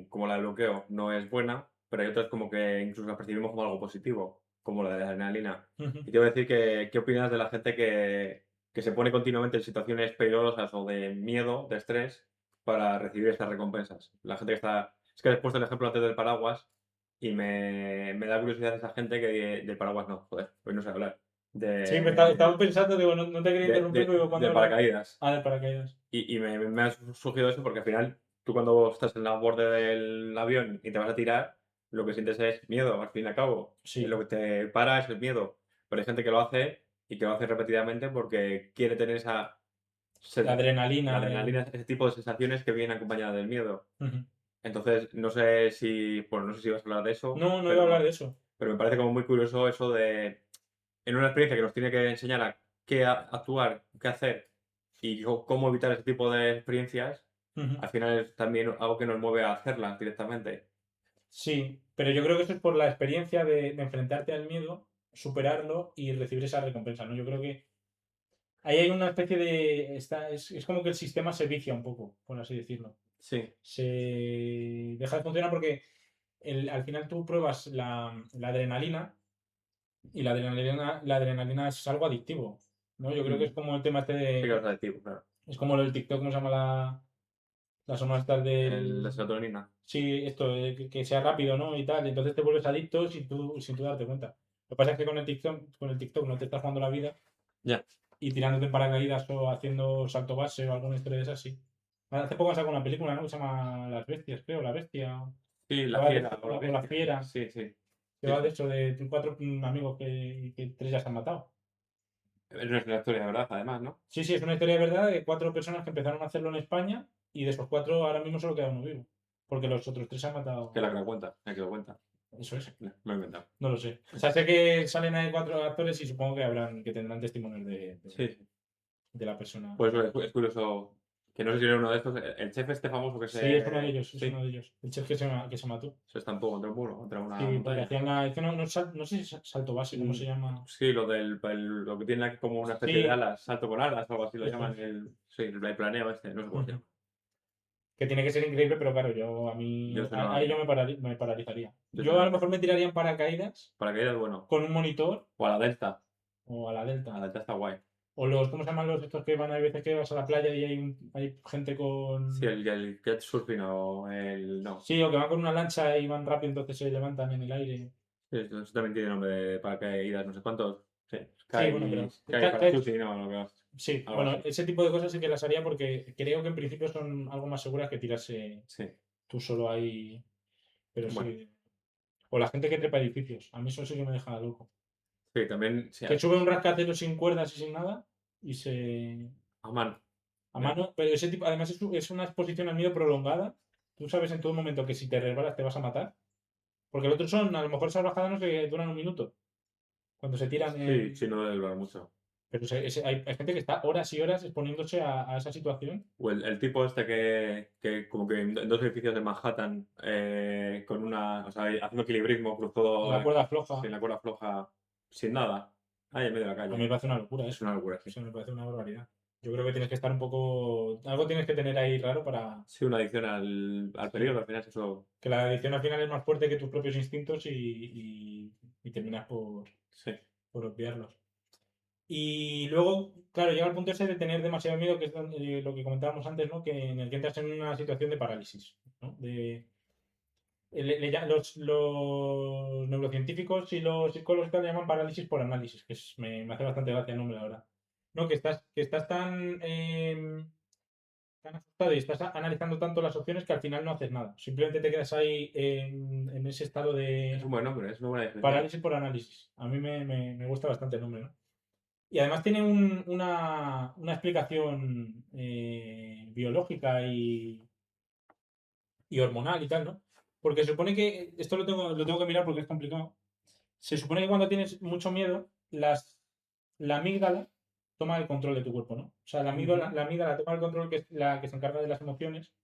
como la de bloqueo, no es buena, pero hay otras como que incluso las percibimos como algo positivo, como la de la adrenalina. ujú. Y te iba a decir ¿qué opinas de la gente que se pone continuamente en situaciones peligrosas o de miedo, de estrés, para recibir estas recompensas? La gente que está... Es que has puesto el ejemplo antes del paraguas y me da curiosidad esa gente que del paraguas no, joder, hoy no sé hablar. Sí, pero estaba De, pensando, digo, no te quería interrumpir, pero digo, ¿cuándo de hablas? paracaídas. Ah, del paracaídas. Y me ha surgido eso porque al final tú cuando estás en la borde del avión y te vas a tirar, lo que sientes es miedo, al fin y al cabo. Y lo Sí, que te para es el miedo. Pero hay gente que lo hace y que lo hace repetidamente porque quiere tener esa la la adrenalina, adrenalina, ese tipo de sensaciones que vienen acompañadas del miedo. Ujú. Entonces, no sé si, bueno, no sé si vas a hablar de eso, No, no iba a hablar de eso. pero me parece como muy curioso eso de, en una experiencia que nos tiene que enseñar a qué actuar, qué hacer y cómo evitar ese tipo de experiencias, Ujú. al final es también algo que nos mueve a hacerlas directamente. Sí, pero yo creo que eso es por la experiencia de enfrentarte al miedo, superarlo y recibir esa recompensa, ¿no? Yo creo que ahí hay una especie de... es como que el sistema se vicia un poco, por así decirlo. Sí, Se deja de funcionar porque al final tú pruebas la adrenalina y la adrenalina es algo adictivo, ¿no? Yo creo que es como el tema este sí que de... es adictivo, claro. Es como lo del TikTok, ¿cómo se llama las hormonas estas La del... serotonina. Sí, esto, que sea rápido, ¿no? Y tal, y entonces te vuelves adicto sin tú darte cuenta. Lo que pasa es que con el TikTok no te estás jugando la vida Ya. y tirándote en paracaídas o haciendo salto base o alguna historia de esas, sí. Hace poco han sacado una película, ¿no? Que se llama Las Bestias, creo, La Bestia, Sí, que la va fiera o la o La bestia. Fiera, Sí, sí. que Sí, va de sí. eso, de cuatro amigos que tres ya se han matado. Es nuestra historia, de verdad, además, ¿no? Sí, sí, es una historia de verdad de cuatro personas que empezaron a hacerlo en España y de esos cuatro ahora mismo solo queda uno vivo. Porque los otros tres se han Que matado. la que lo cuenta, el que lo cuenta. Eso es. No, me lo he inventado. No lo sé. O sea, sé que salen ahí cuatro actores y supongo que tendrán testimonios Sí. de la persona. Pues es curioso que no sé si era uno de estos. El chef este famoso que Sí, es uno de se. ellos, es uno Sí, de ellos. El chef que se mató. se estampó contra un muro, contra una Sí, porque montaña. hacían es que no sé si es salto base, ¿cómo se llama? Sí, lo lo que tiene aquí como una especie de Sí, alas, salto con alas, algo así lo eso llaman. es. Sí, el planeo este, no sé cómo se Ujú. llama. Que tiene que ser increíble, pero claro, yo a mí, Yo sé ahí no, yo me paralizaría. yo sé Yo a lo no. mejor me tiraría en paracaídas Paracaídas, bueno. con un monitor O a la Delta. o a la A la Delta. Delta está guay. O los, ¿cómo se llaman los estos que van? Hay veces que vas a la playa y hay gente Sí, con... el jet surfing o el. No. Sí, o que van con una lancha y van rápido, entonces se levantan en el aire. Sí, eso también tiene nombre de paracaídas, no sé cuántos. Sí, Sí, bueno, pero... Sky Parachuting, no, Sí, algo bueno, así. ese tipo de cosas sí que las haría porque creo que en principio son algo más seguras que tirarse Sí, tú solo ahí. Pero bueno. sí. O la gente que trepa edificios. A mí eso sí que me deja loco. Sí, también, sí, Que sube un rascacielos sin cuerdas y sin nada y se... a mano. A Ya. mano. Pero ese tipo, además es una exposición al miedo prolongada. Tú sabes en todo momento que si te resbalas te vas a matar. Porque el otro son, a lo mejor esas bajadas no se duran un minuto. Cuando se tiran Sí, en... sí, no debe durar mucho. Pero hay gente que está horas y horas exponiéndose a esa situación. O el tipo este que como que en dos edificios de Manhattan, con una, o sea, haciendo equilibrismo, En la cruzó cuerda floja. sin la cuerda floja, sin nada, ahí en medio de la A mí calle. me parece una locura Es eso. una locura, sí. Eso me parece una barbaridad. Yo creo que tienes que estar un poco... Algo tienes que tener ahí raro para... Sí, una adicción al Sí. peligro, al final es eso. Que la adicción al final es más fuerte que tus propios instintos y terminas Sí, por obviarlos. Y luego, claro, llega el punto ese de tener demasiado miedo, que es lo que comentábamos antes, ¿no? Que en el que entras en una situación de parálisis, ¿no? Los neurocientíficos y los psicólogos y tal le llaman parálisis por análisis, me hace bastante gracia el nombre ahora. ¿No? Que estás tan asustado y estás analizando tanto las opciones que al final no haces nada. Simplemente te quedas ahí en ese estado es de un buen nombre, es una buena definición. parálisis por análisis. A mí me gusta bastante el nombre, ¿no? Y además tiene una explicación biológica y hormonal y tal, ¿no? Porque se supone que, esto lo tengo que mirar porque es complicado, se supone que cuando tienes mucho miedo, la amígdala toma el control de tu cuerpo, ¿no? O sea, Ujú. la amígdala toma el control, que es la que se encarga de las emociones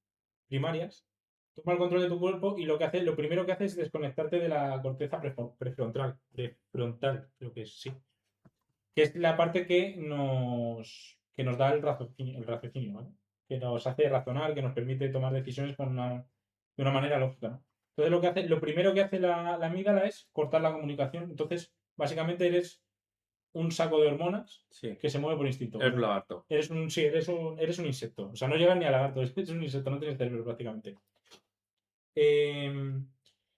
primarias, toma el control de tu cuerpo y lo primero que hace es desconectarte de la corteza prefrontal, creo que es, sí, que es la parte que nos da el raciocinio, ¿vale? Que nos hace razonar, que nos permite tomar decisiones de una manera lógica, ¿no? Entonces lo primero que hace la amígdala es cortar la comunicación. Entonces, básicamente eres un saco de hormonas Sí, que se mueve por instinto. es un lagarto. Sí, eres un insecto. O sea, no llegas ni a lagarto, eres un insecto, no tienes cerebro prácticamente. Em,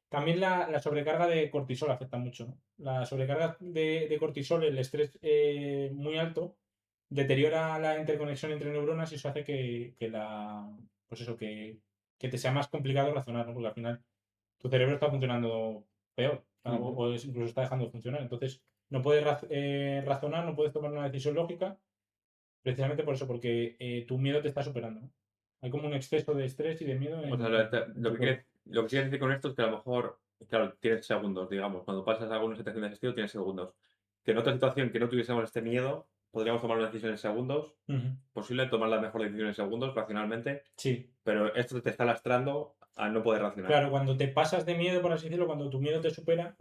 También la sobrecarga de cortisol afecta mucho, ¿no? La sobrecarga de cortisol, el estrés muy alto, deteriora la interconexión entre neuronas y eso hace pues eso, que te sea más complicado razonar, ¿no? Porque al final tu cerebro está funcionando peor o incluso está dejando de funcionar. Entonces, no puedes razonar, no puedes tomar una decisión lógica precisamente por eso, porque tu miedo te está superando, ¿no? Hay como un exceso de estrés y de miedo O sea, en tu cuerpo. lo que quiere decir con esto es que a lo mejor, claro, tienes segundos, digamos. Cuando pasas alguna situación de ese estilo, tienes segundos. Que en otra situación que no tuviésemos este miedo, podríamos tomar una decisión en segundos. Ujú. Posible tomar la mejor decisión en segundos, racionalmente. Sí, Pero esto te está lastrando a no poder racionar. claro, cuando te pasas de miedo, por así decirlo, cuando tu miedo te supera,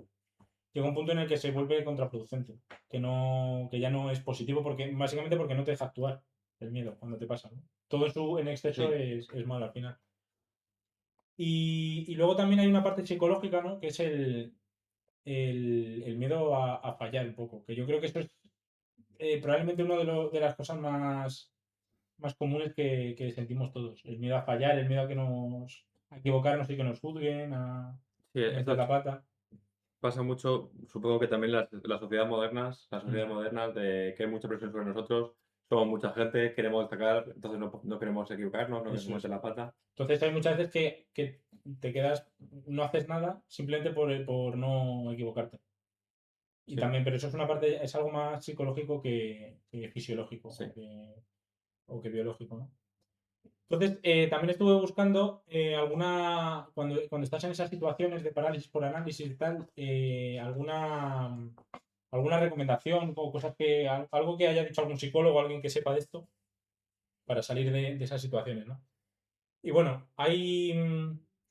llega un punto en el que se vuelve contraproducente, que ya no es positivo, porque básicamente porque no te deja actuar el miedo cuando te pasa, ¿no? Todo en exceso Sí, es malo al final. Y luego también hay una parte psicológica, ¿no? Que es el miedo a fallar un poco, que yo creo que eso es probablemente una de las cosas más comunes que sentimos todos. El miedo a fallar, el miedo a equivocarnos y que nos juzguen, sí, a meter esto la pata. pasa mucho, supongo que también las sociedades modernas, de que hay mucha presión sobre nosotros, somos mucha gente, queremos destacar, entonces no queremos equivocarnos, no queremos Eso es. meter la pata. Entonces hay muchas veces que te quedas, no haces nada simplemente por no equivocarte. Y Sí, también, pero eso es una parte, es algo más psicológico que fisiológico sí. o que biológico, ¿no? Entonces, también estuve buscando cuando estás en esas situaciones de parálisis por análisis y tal, alguna recomendación o cosas algo que haya dicho algún psicólogo o alguien que sepa de esto para salir de esas situaciones, ¿no? Y bueno,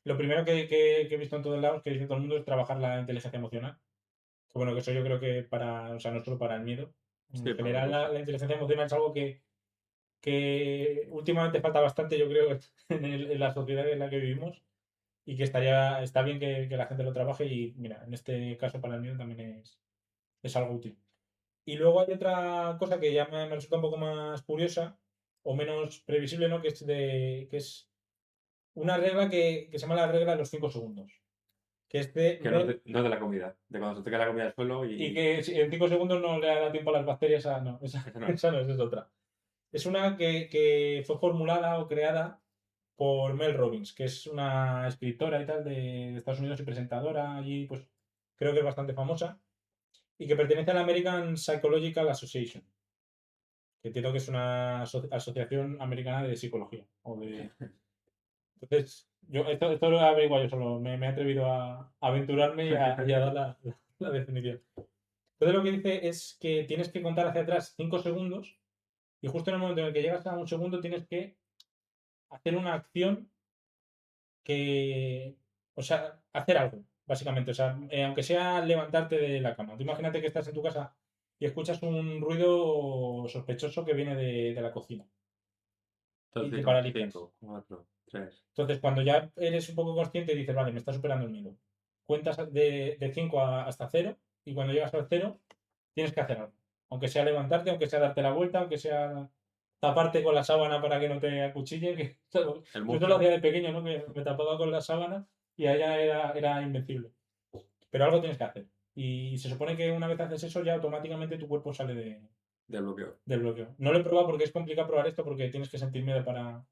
lo primero que he visto en todos lados, que dice todo el mundo, es trabajar la inteligencia emocional. Que bueno, que eso yo creo que o sea, no solo para el miedo. En Sí, para general, cualquier cosa. la inteligencia emocional es algo que últimamente falta bastante, yo creo, en la sociedad en la que vivimos y que está bien que la gente lo trabaje y mira, en este caso para el miedo también es algo útil. Y luego hay otra cosa que ya me resulta un poco más curiosa o menos previsible, ¿no? Que es una regla que se llama la regla de los 5 segundos. Que es de Que ver no es de la comida, de cuando se te cae la comida al suelo y y que si en 5 segundos no le da tiempo a las bacterias a... No, eso no es. esa no es otra. Es una que fue formulada o creada por Mel Robbins, que es una escritora y tal de Estados Unidos y presentadora allí, pues creo que es bastante famosa y que pertenece a la American Psychological Association, que entiendo que es una asociación americana de psicología. Entonces, esto lo he averiguado yo solo, me he atrevido a aventurarme y a dar la definición. Entonces lo que dice es que tienes que contar hacia atrás 5 segundos y justo en el momento en el que llegas a un segundo tienes que hacer una acción o sea, hacer algo, básicamente. O sea, aunque sea levantarte de la cama. Tú imagínate que estás en tu casa y escuchas un ruido sospechoso que viene de la cocina y Entonces te son paralizas. 5, 4, 3. Entonces, cuando ya eres un poco consciente y dices, vale, me está superando el miedo, cuentas de 5 hasta cero y cuando llegas al cero tienes que hacer algo. Aunque sea levantarte, aunque sea darte la vuelta, aunque sea taparte con la sábana para que no te acuchillen. El Yo eso lo muffler. hacía de pequeño, ¿no? Que me tapaba con la sábana y allá era invencible. Pero algo tienes que hacer. Y se supone que una vez haces eso, ya automáticamente tu cuerpo sale Del bloqueo. del bloqueo. No lo he probado porque es complicado probar esto porque tienes que sentir miedo para.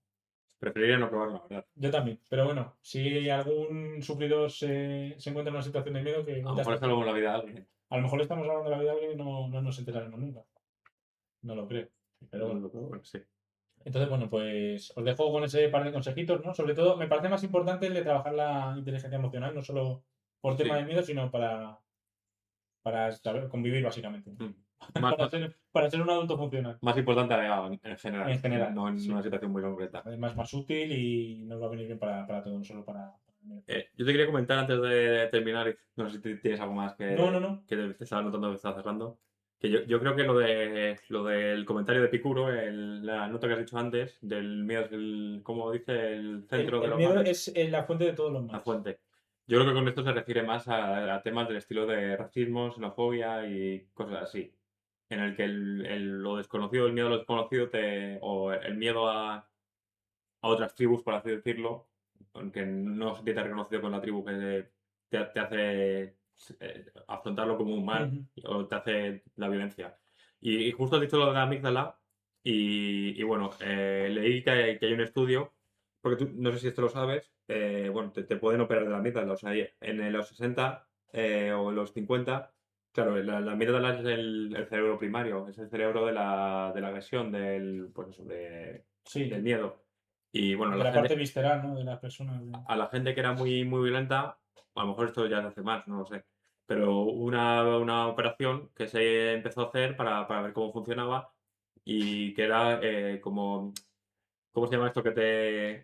Preferiría no probarlo, la verdad. Yo también. Pero bueno, si algún sufridor se encuentra en una situación de miedo, que A lo ya mejor está. es algo en la vida de alguien. A lo mejor estamos hablando de la vida de alguien y no nos enteraremos nunca. No lo creo. Pero bueno. Bueno, sí. Entonces, bueno, pues os dejo con ese par de consejitos, ¿no? Sobre todo, me parece más importante el de trabajar la inteligencia emocional, no solo por tema de Sí. miedo, sino para convivir, básicamente. Mm. Más, Para ser un adulto funcional, más importante en en general, general, no en sí. una situación muy concreta. Además, más útil y nos va a venir bien para todo, no solo para el miedo. Yo te quería comentar antes de terminar, y no sé si tienes algo más No, no, no. que te estaba notando que estaba cerrando. Que yo creo que lo del comentario de Epicuro, la nota que has dicho antes, del miedo es como dice, el centro de El los miedo males, es la fuente de todos los la males. fuente. Yo creo que con esto se refiere más a temas del estilo de racismo, xenofobia y cosas así, en el que lo desconocido, el miedo a lo desconocido, o el miedo a otras tribus, por así decirlo, aunque no se siente reconocido con la tribu que te hace afrontarlo como un mal Ujú. o te hace la violencia. Y justo has dicho lo de la amígdala y bueno, leí que hay un estudio porque tú, no sé si esto lo sabes, bueno, te pueden operar de la amígdala, o sea, en los 60 o en los 50, claro, la amígdala es el cerebro primario, es el cerebro de la agresión, pues eso, del Sí, miedo. Y bueno, de la la parte gente, visceral, ¿no? De las personas. a la gente que era muy, muy violenta, a lo mejor esto ya se hace más, no lo sé, pero hubo una operación que se empezó a hacer para ver cómo funcionaba y que era como, ¿cómo se llama esto?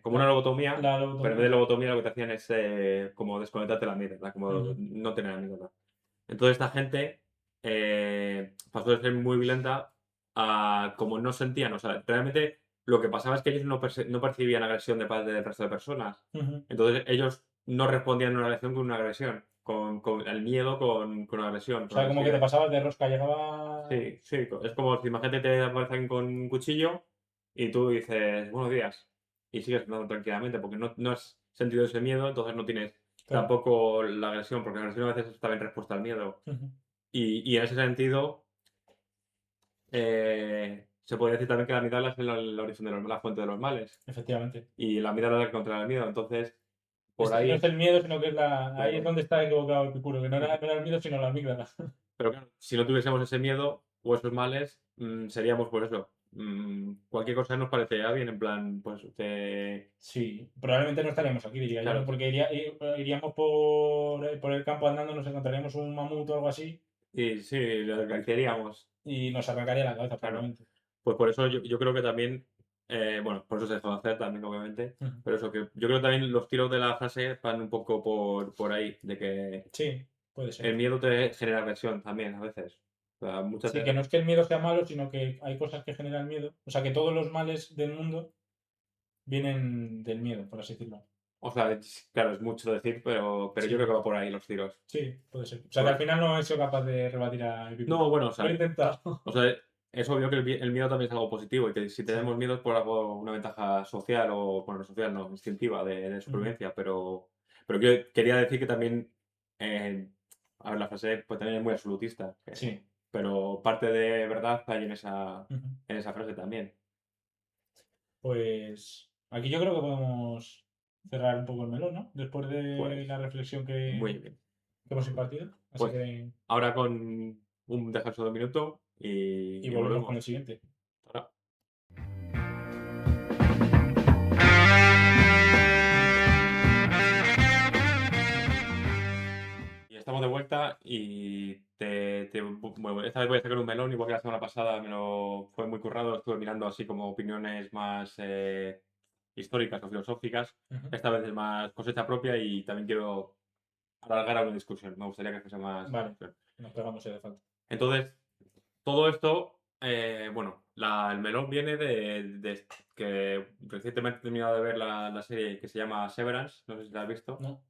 Como una La, lobotomía, la pero en vez de lobotomía. lobotomía lo que te hacían es como desconectarte la amígdala, como Ujú, no tener amígdala. Entonces esta gente pasó de ser muy violenta a como no sentían, o sea, realmente lo que pasaba es que ellos no percibían agresión de parte del resto de personas. ujú. Entonces ellos no respondían a una agresión con una agresión, con el miedo con agresión, O con sea, como que te agresividad. pasabas de rosca, llegaba. Sí, sí, es como si imagínate te aparece alguien con un cuchillo y tú dices buenos días y sigues andando tranquilamente porque no has sentido ese miedo, entonces no tienes Claro. tampoco la agresión, porque la agresión a veces es también respuesta al miedo. Ujú. Y en ese sentido, se podría decir también que la amígdala es el origen de la fuente de los males. Efectivamente. Y la amígdala es la que controla el miedo. Entonces, por No es ahí, el miedo, sino que es la. Ahí es claro. donde está equivocado el Epicuro, que Ujú. no era el miedo, sino la amígdala. Pero claro, si no tuviésemos ese miedo o esos males, seríamos por eso. Cualquier cosa nos parecería bien, en plan, pues, Sí, probablemente no estaríamos aquí, diría yo, ¿no? claro. Porque iríamos por el campo andando, nos encontraríamos un mamut o algo así Y sí, lo acariciaríamos, y nos arrancaría la cabeza, claro. probablemente. Pues por eso yo creo que también, bueno, por eso se dejó de hacer también, obviamente, Ujú. pero eso, que yo creo que también los tiros de la frase van un poco por ahí, de que Sí, puede el ser. miedo te genera agresión también, a veces. O sea, muchas Sí, que veces, no es que el miedo sea malo, sino que hay cosas que generan miedo. O sea, que todos los males del mundo vienen del miedo, por así decirlo. o sea, claro, es mucho decir, pero yo creo que Sí, va por ahí los tiros. sí, puede ser. O sea, que al Por- final no he sido capaz de rebatir a Epicuro. No, bueno, Lo he intentado. o sea, es obvio que el miedo también es algo positivo y que si Sí. tenemos miedo es por algo, una ventaja social o, bueno, no social, no, instintiva de Ujú. supervivencia, pero yo quería decir que también, eh, a ver, la frase pues también es muy absolutista, Sí. pero parte de verdad hay Ujú. en esa frase también. Pues aquí yo creo que podemos cerrar un poco el melón, ¿no? Después de Pues la reflexión muy bien. que hemos impartido. Así Pues que. ahora con un descanso de un minuto Y y volvemos con volvemos. el siguiente. Ahora. Y estamos de vuelta y bueno, esta vez voy a sacar un melón, igual que la semana pasada me lo fue muy currado, estuve mirando así como opiniones más históricas o filosóficas. Ujú. Esta vez es más cosecha propia y también quiero alargar a una discusión. Me gustaría que fuese más Vale, discusión. nos pegamos si hace falta. Entonces, todo esto, bueno, el melón viene de que recientemente he terminado de ver la serie que se llama Severance, no sé si la has visto. ¿No?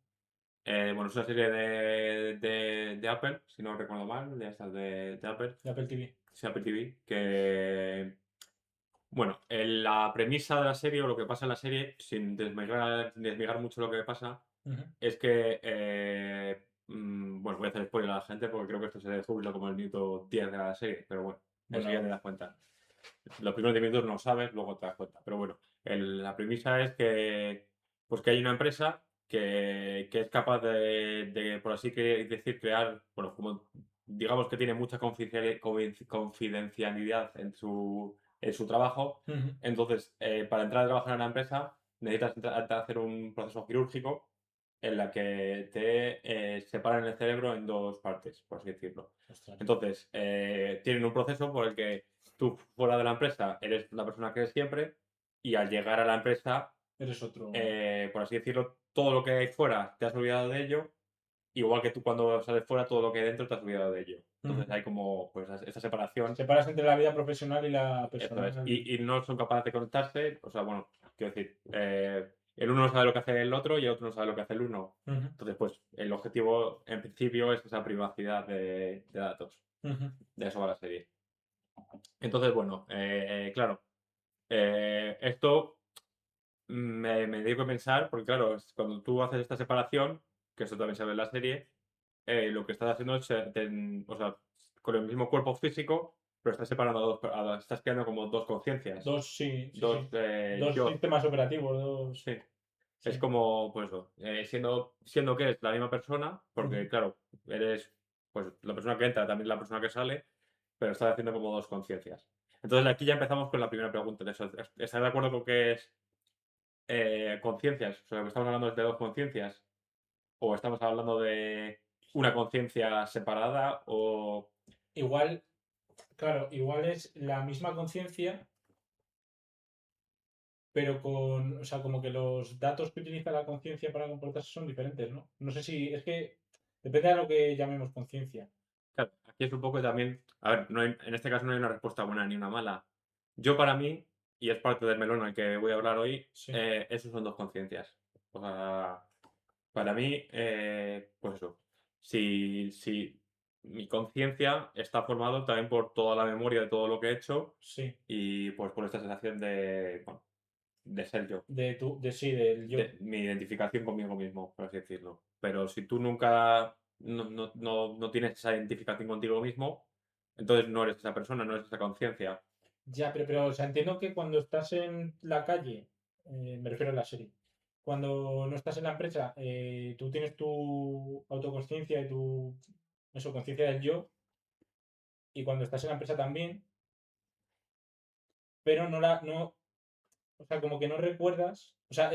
Bueno, es una serie de Apple, si no recuerdo mal, de estas de Apple, De Apple TV. sí, Apple TV, que, bueno, la premisa de la serie o lo que pasa en la serie, sin desmigar mucho lo que pasa, Ujú. es que, bueno, voy a hacer spoiler a la gente porque creo que esto se descubre como el minuto 10 de la serie, pero bueno, enseguida te Bueno, das cuenta. Los primeros 10 minutos no sabes, luego te das cuenta. Pero bueno, la premisa es que, pues que hay una empresa que es capaz por así decir, crear, bueno, como digamos que tiene mucha confidencialidad en su trabajo. ujú. Entonces, para entrar a trabajar en una empresa, necesitas hacer un proceso quirúrgico en la que te separan el cerebro en dos partes, por así decirlo. Ostras. Entonces, tienen un proceso por el que tú fuera de la empresa eres la persona que eres siempre y al llegar a la empresa, Eres otro. por así decirlo, todo lo que hay fuera te has olvidado de ello, igual que tú cuando sales fuera todo lo que hay dentro te has olvidado de ello. Ujú. Entonces hay como pues esta separación, Separas entre la vida profesional y la esto es, personal. y no son capaces de conectarse, o sea, bueno, quiero decir, el uno no sabe lo que hace el otro y el otro no sabe lo que hace el uno. Ujú. Entonces, pues el objetivo en principio es esa privacidad de datos. Ujú. De eso va la serie. Entonces, bueno, claro, esto me dio que pensar, porque claro, cuando tú haces esta separación, que eso también se ve en la serie, lo que estás haciendo es, o sea, con el mismo cuerpo físico, pero estás separando estás creando como dos conciencias, Dos, sí, sí, dos sí. Dos yo. sistemas operativos, dos. Sí. Es Sí. como, pues eso, siendo que es la misma persona, porque Ujú. claro, eres pues la persona que entra, también la persona que sale, pero estás haciendo como dos conciencias. Entonces aquí ya empezamos con la primera pregunta de eso. ¿Estás de acuerdo con que es conciencias? O sea, lo que estamos hablando es de dos conciencias, o estamos hablando de una conciencia separada, o Igual, claro, igual es la misma conciencia, pero con, o sea, como que los datos que utiliza la conciencia para comportarse son diferentes, ¿no? No sé si, es que depende de lo que llamemos conciencia. claro, aquí es un poco también, a ver, en este caso no hay una respuesta buena ni una mala. Yo para mí, y es parte del melón al que voy a hablar hoy, Sí, esos son dos conciencias. O sea, para mí, pues eso, si mi conciencia está formado también por toda la memoria de todo lo que he hecho sí, y pues por esta sensación de, bueno, de ser yo, sí, del yo. de mi identificación conmigo mismo, por así decirlo. Pero si tú nunca no tienes esa identificación contigo mismo, entonces no eres esa persona, no eres esa conciencia. Ya, pero, o sea, entiendo que cuando estás en la calle, me refiero a la serie, cuando no estás en la empresa, tú tienes tu autoconsciencia y tu, eso, conciencia del yo, y cuando estás en la empresa también, pero no, o sea, como que no recuerdas, o sea,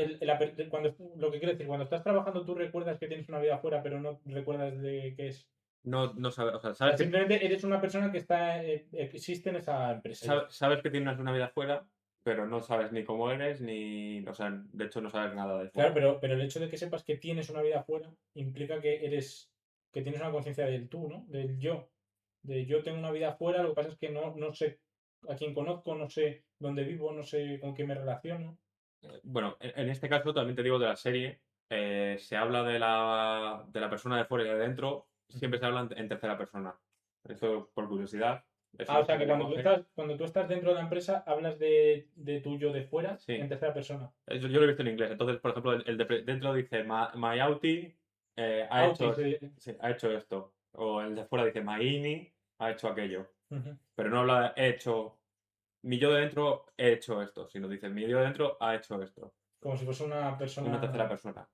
cuando, lo que quiero decir, cuando estás trabajando tú recuerdas que tienes una vida afuera, pero no recuerdas de qué es. No sabes, o sea, O sea, simplemente eres una persona que está, existe en esa empresa ya. sabes que tienes una vida fuera, pero no sabes ni cómo eres, ni, o sea, de hecho no sabes nada de Claro, fuera. pero el hecho de que sepas que tienes una vida afuera implica que eres, que tienes una conciencia del tú, ¿no? Del yo. De yo tengo una vida afuera, lo que pasa es que no sé a quién conozco, no sé dónde vivo, no sé con quién me relaciono. Bueno, en este caso también te digo de la serie, se habla de la persona de fuera y de dentro, Ujú. siempre se habla en tercera persona. Eso por curiosidad, es Ah, una o sea serie que de lenguaje. cuando tú estás dentro de la empresa, hablas de tu yo de fuera en Sí, tercera persona. yo lo he visto en inglés. Entonces, por ejemplo, el de dentro dice, My Auti ha hecho, Autis. sí, ha hecho esto. O el de fuera dice, My Ini ha hecho aquello. Ujú. Pero no habla de he hecho, mi yo de dentro he hecho esto, sino dice, mi yo de dentro ha hecho esto. Como si fuese una Una tercera persona. persona.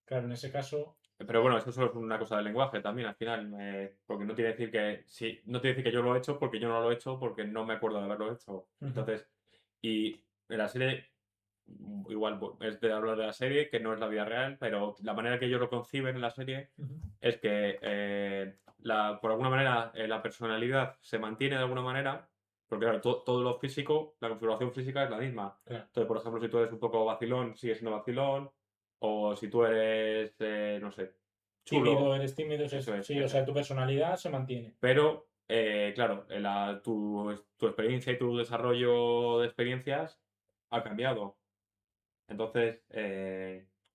Claro, en ese caso. Pero bueno, eso solo es una cosa del lenguaje también al final, porque no quiere decir que sí, no quiere decir que yo lo he hecho porque yo no lo he hecho porque no me acuerdo de haberlo hecho. Ujú, Entonces, y en la serie, igual es de hablar de la serie, que no es la vida real, pero la manera que ellos lo conciben en la serie ujú. es que por alguna manera la personalidad se mantiene de alguna manera, porque claro, todo lo físico, la configuración física es la misma. Claro. Entonces, por ejemplo, si tú eres un poco vacilón, sigues siendo vacilón, o si tú eres, no sé, Tímido, chulo, eres tímido, eso es, sí, o eso es. sea, tu personalidad se mantiene. Pero, claro, tu experiencia y tu desarrollo de experiencias ha cambiado. Entonces,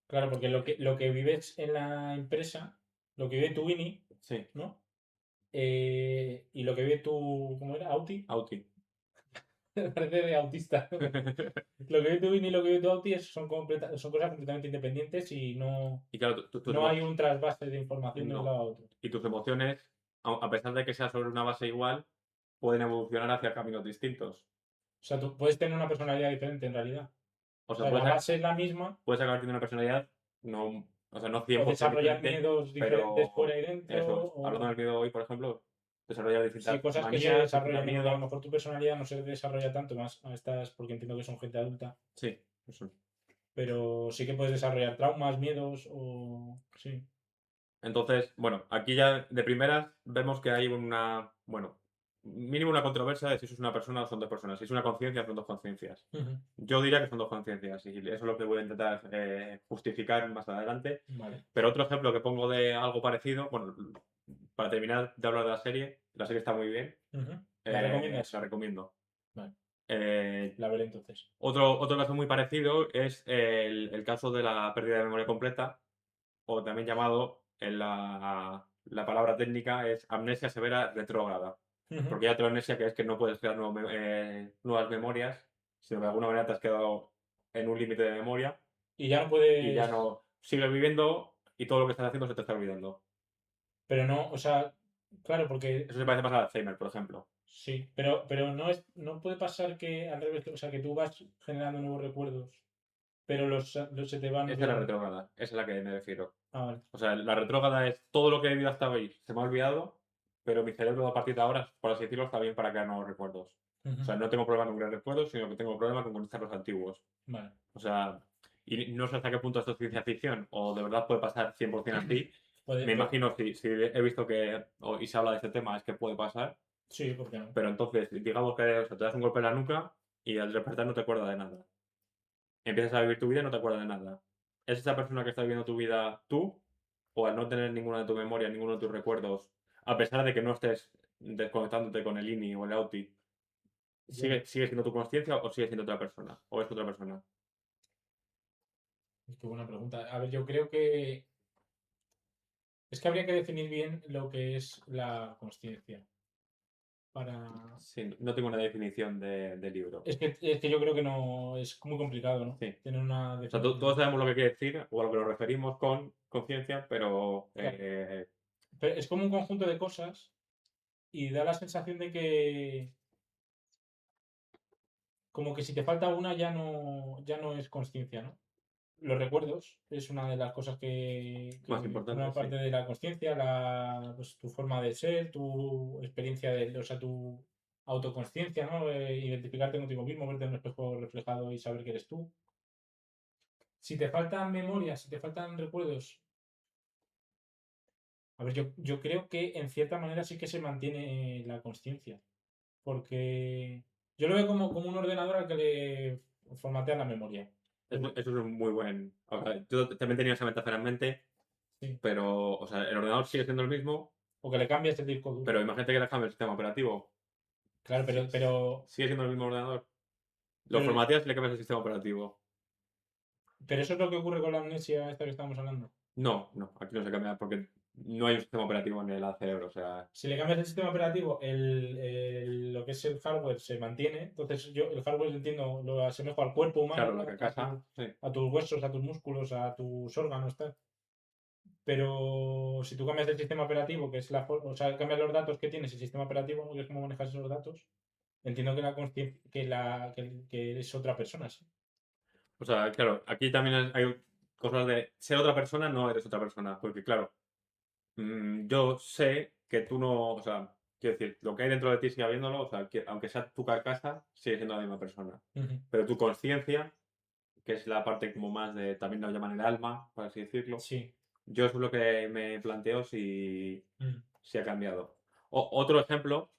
Claro, porque lo que vives en la empresa, lo que vive tu Winnie, sí, ¿no? Y lo que vive tu, ¿cómo era? Auti. Auti. Parece de autista. Lo que vive tu Winnie y lo que vive tu Auti son cosas completamente independientes y Y claro, no hay un trasvase de información de un no. lado a otro. Y tus emociones, a pesar de que sea sobre una base igual, pueden evolucionar hacia caminos distintos. O sea, tú puedes tener una personalidad diferente en realidad. O O sea, sea, la base es la misma puedes acabar teniendo una personalidad, no, o sea, no o 100% desarrollar diferente, miedos diferentes fuera pero y dentro eso es. Hablando o del miedo hoy, por ejemplo, desarrollar sí, distintas cosas que se manías, distintos desarrollan, porque a lo miedos. mejor tu personalidad no se desarrolla tanto más a estas, porque entiendo que son gente adulta, Sí, eso. pero sí que puedes desarrollar traumas, miedos o sí. Entonces, bueno, aquí ya de primeras vemos que hay bueno, mínimo una controversia de si eso es una persona o son dos personas. Si es una conciencia, son dos conciencias. Ujú. Yo diría que son dos conciencias y eso es lo que voy a intentar justificar más adelante. Vale. Pero otro ejemplo que pongo de algo parecido, bueno, para terminar de hablar de la serie está muy bien, Ujú. ¿La la recomiendas? recomiendo. Vale, Eh, la veré entonces. otro caso muy parecido es el caso de la pérdida de memoria completa, o también llamado, en la palabra técnica es amnesia severa retrógrada. Ujú. Porque hay otra amnesia que es que no puedes crear nuevas memorias, sino que de alguna manera te has quedado en un límite de memoria Y ya no y ya puedes, no sigues viviendo y todo lo que estás haciendo se te está olvidando. pero no, o sea, claro, porque Eso se parece más al Alzheimer, por ejemplo. Sí, pero no puede pasar que al revés, o sea, que tú vas generando nuevos recuerdos, pero los se te van Esa es la olvidando. retrógrada, esa es la que me refiero. Ah, vale. O sea, la retrógrada es todo lo que he vivido hasta hoy, se me ha olvidado, pero mi cerebro a partir de ahora, por así decirlo, está bien para crear nuevos recuerdos. O Ujú. sea, no tengo problema con crear recuerdos, sino que tengo problema con conocer los antiguos. Vale. O sea, y no sé hasta qué punto esto es ciencia ficción o de verdad puede pasar 100% así. Me imagino, si he visto que, y se habla de este tema, es que puede pasar. Sí, ¿por qué no? Pero entonces, digamos que o sea, te das un golpe en la nuca y al despertar no te acuerdas de nada. Empiezas a vivir tu vida y no te acuerdas de nada. ¿Es esa persona que está viviendo tu vida tú? ¿O al no tener ninguna de tu memoria, ninguno de tus recuerdos, a pesar de que no estés desconectándote con el INI o el AUTI, Ya. sigue siendo tu conciencia o sigue siendo otra persona? ¿O es otra persona? Es que buena pregunta. A ver, yo creo que es que habría que definir bien lo que es la consciencia. Para. Sí, no tengo una definición de libro. Es que yo creo que no es muy complicado, ¿no? Sí. Tener una O sea, definición. todos sabemos lo que quiere decir o a lo que nos referimos con conciencia, pero Claro. Pero es como un conjunto de cosas y da la sensación de que como que si te falta una ya no es consciencia, ¿no? Los recuerdos es una de las cosas más que importante, forman sí. parte de la consciencia, pues, tu forma de ser, tu experiencia, o sea, tu autoconsciencia, ¿no? Identificarte contigo mismo, verte en un espejo reflejado y saber que eres tú. Si te faltan memorias, si te faltan recuerdos, a ver, yo creo que en cierta manera sí que se mantiene la consciencia, porque yo lo veo como un ordenador al que le formatean la memoria. Eso es un muy buen. O sea, yo también tenía esa metáfora en mente, Sí. pero, o sea, el ordenador sigue siendo el mismo, O que le cambias el disco duro. pero imagínate que le cambias el sistema operativo. Claro, Si- Sigue siendo el mismo ordenador. Lo pero, formateas y le cambias el sistema operativo. pero eso es lo que ocurre con la amnesia esta que estamos hablando. No, no, aquí no se cambia porque no hay un sistema operativo en el cerebro. O sea, Si le cambias el sistema operativo, lo que es el hardware se mantiene. Entonces yo el hardware entiendo, lo asemejo al cuerpo humano, claro, la carcasa, sí. a tus huesos, a tus músculos, a tus órganos, tal. Pero si tú cambias el sistema operativo, que es o sea, cambias los datos que tienes el sistema operativo, que es cómo manejas esos datos, entiendo que la consciencia, que es otra persona, sí. O sea, claro, aquí también hay cosas de ser otra persona, no eres otra persona. Porque, claro, yo sé que tú no, o sea, quiero decir, lo que hay dentro de ti sigue habiéndolo, o sea, que aunque sea tu carcasa, sigue siendo la misma persona. Ujú. Pero tu conciencia, que es la parte como más de, también lo llaman el alma, por así decirlo, Sí. yo eso es lo que me planteo Mm. si ha cambiado. Otro ejemplo,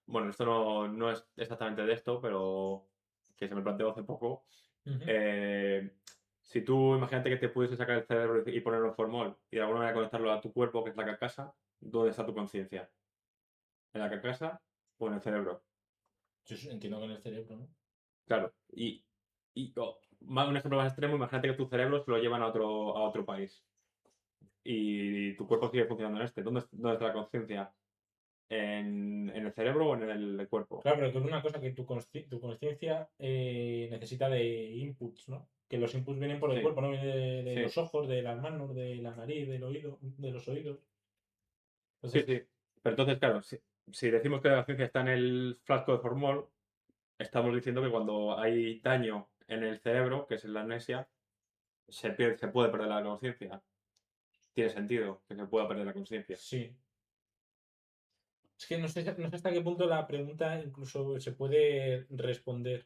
bueno, esto no es exactamente de esto, pero que se me planteó hace poco. Ujú. eh, si tú imagínate que te pudiese sacar el cerebro y ponerlo en formol y de alguna manera conectarlo a tu cuerpo, que es la carcasa, ¿dónde está tu conciencia? ¿En la carcasa o en el cerebro? Yo entiendo que en el cerebro, ¿no? Claro. Un ejemplo más extremo, imagínate que tu cerebro se lo llevan a otro país y tu cuerpo sigue funcionando en este. ¿Dónde está la conciencia? ¿En el cerebro o en el cuerpo? Claro, pero tú una cosa que tu conciencia necesita de inputs, ¿no? Que los inputs vienen por el Sí, cuerpo, ¿no? Viene de sí, los ojos, de las manos, de la nariz, del oído, de los oídos. sí, Entonces, sí. Pero entonces, claro, si decimos que la conciencia está en el frasco de formol, estamos diciendo que cuando hay daño en el cerebro, que es en la amnesia, se puede perder la conciencia. Tiene sentido que se pueda perder la conciencia. sí. Es que no sé hasta qué punto la pregunta incluso se puede responder.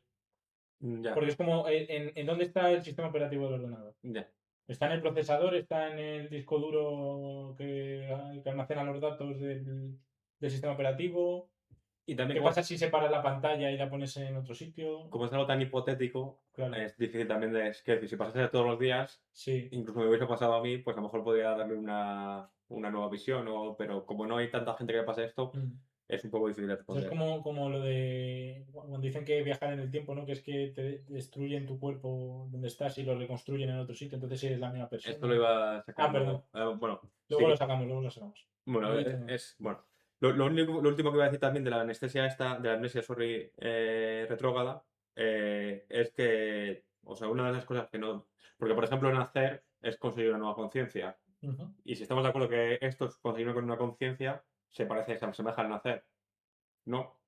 Ya, Porque es como, ¿en dónde está el sistema operativo del ordenador? ya. ¿Está en el procesador? ¿Está en el disco duro que almacena los datos del sistema operativo? Y también ¿Qué pasa si separas la pantalla y la pones en otro sitio? como es algo tan hipotético, Claro, es difícil también de... Es que decir, si pasase todos los días, sí. incluso me hubiese pasado a mí, pues a lo mejor podría darle una nueva visión, pero como no hay tanta gente que le pase esto, Mm. es un poco difícil de Eso es responder. como lo de cuando dicen que viajar en el tiempo, ¿no? Que es que te destruyen tu cuerpo donde estás y lo reconstruyen en otro sitio, entonces eres la misma Esto lo persona. iba Ah, perdón. sacando. Bueno, Luego lo sí, sacamos, luego lo sacamos. bueno, No he dicho nada. bueno. Lo último que iba a decir también de la anestesia esta, de la amnesia, sorry, retrógrada, es que, o sea, una de las cosas que no. Porque, por ejemplo, nacer es conseguir una nueva conciencia. Ujú. Y si estamos de acuerdo que esto es conseguir con una conciencia, se asemeja al nacer. No.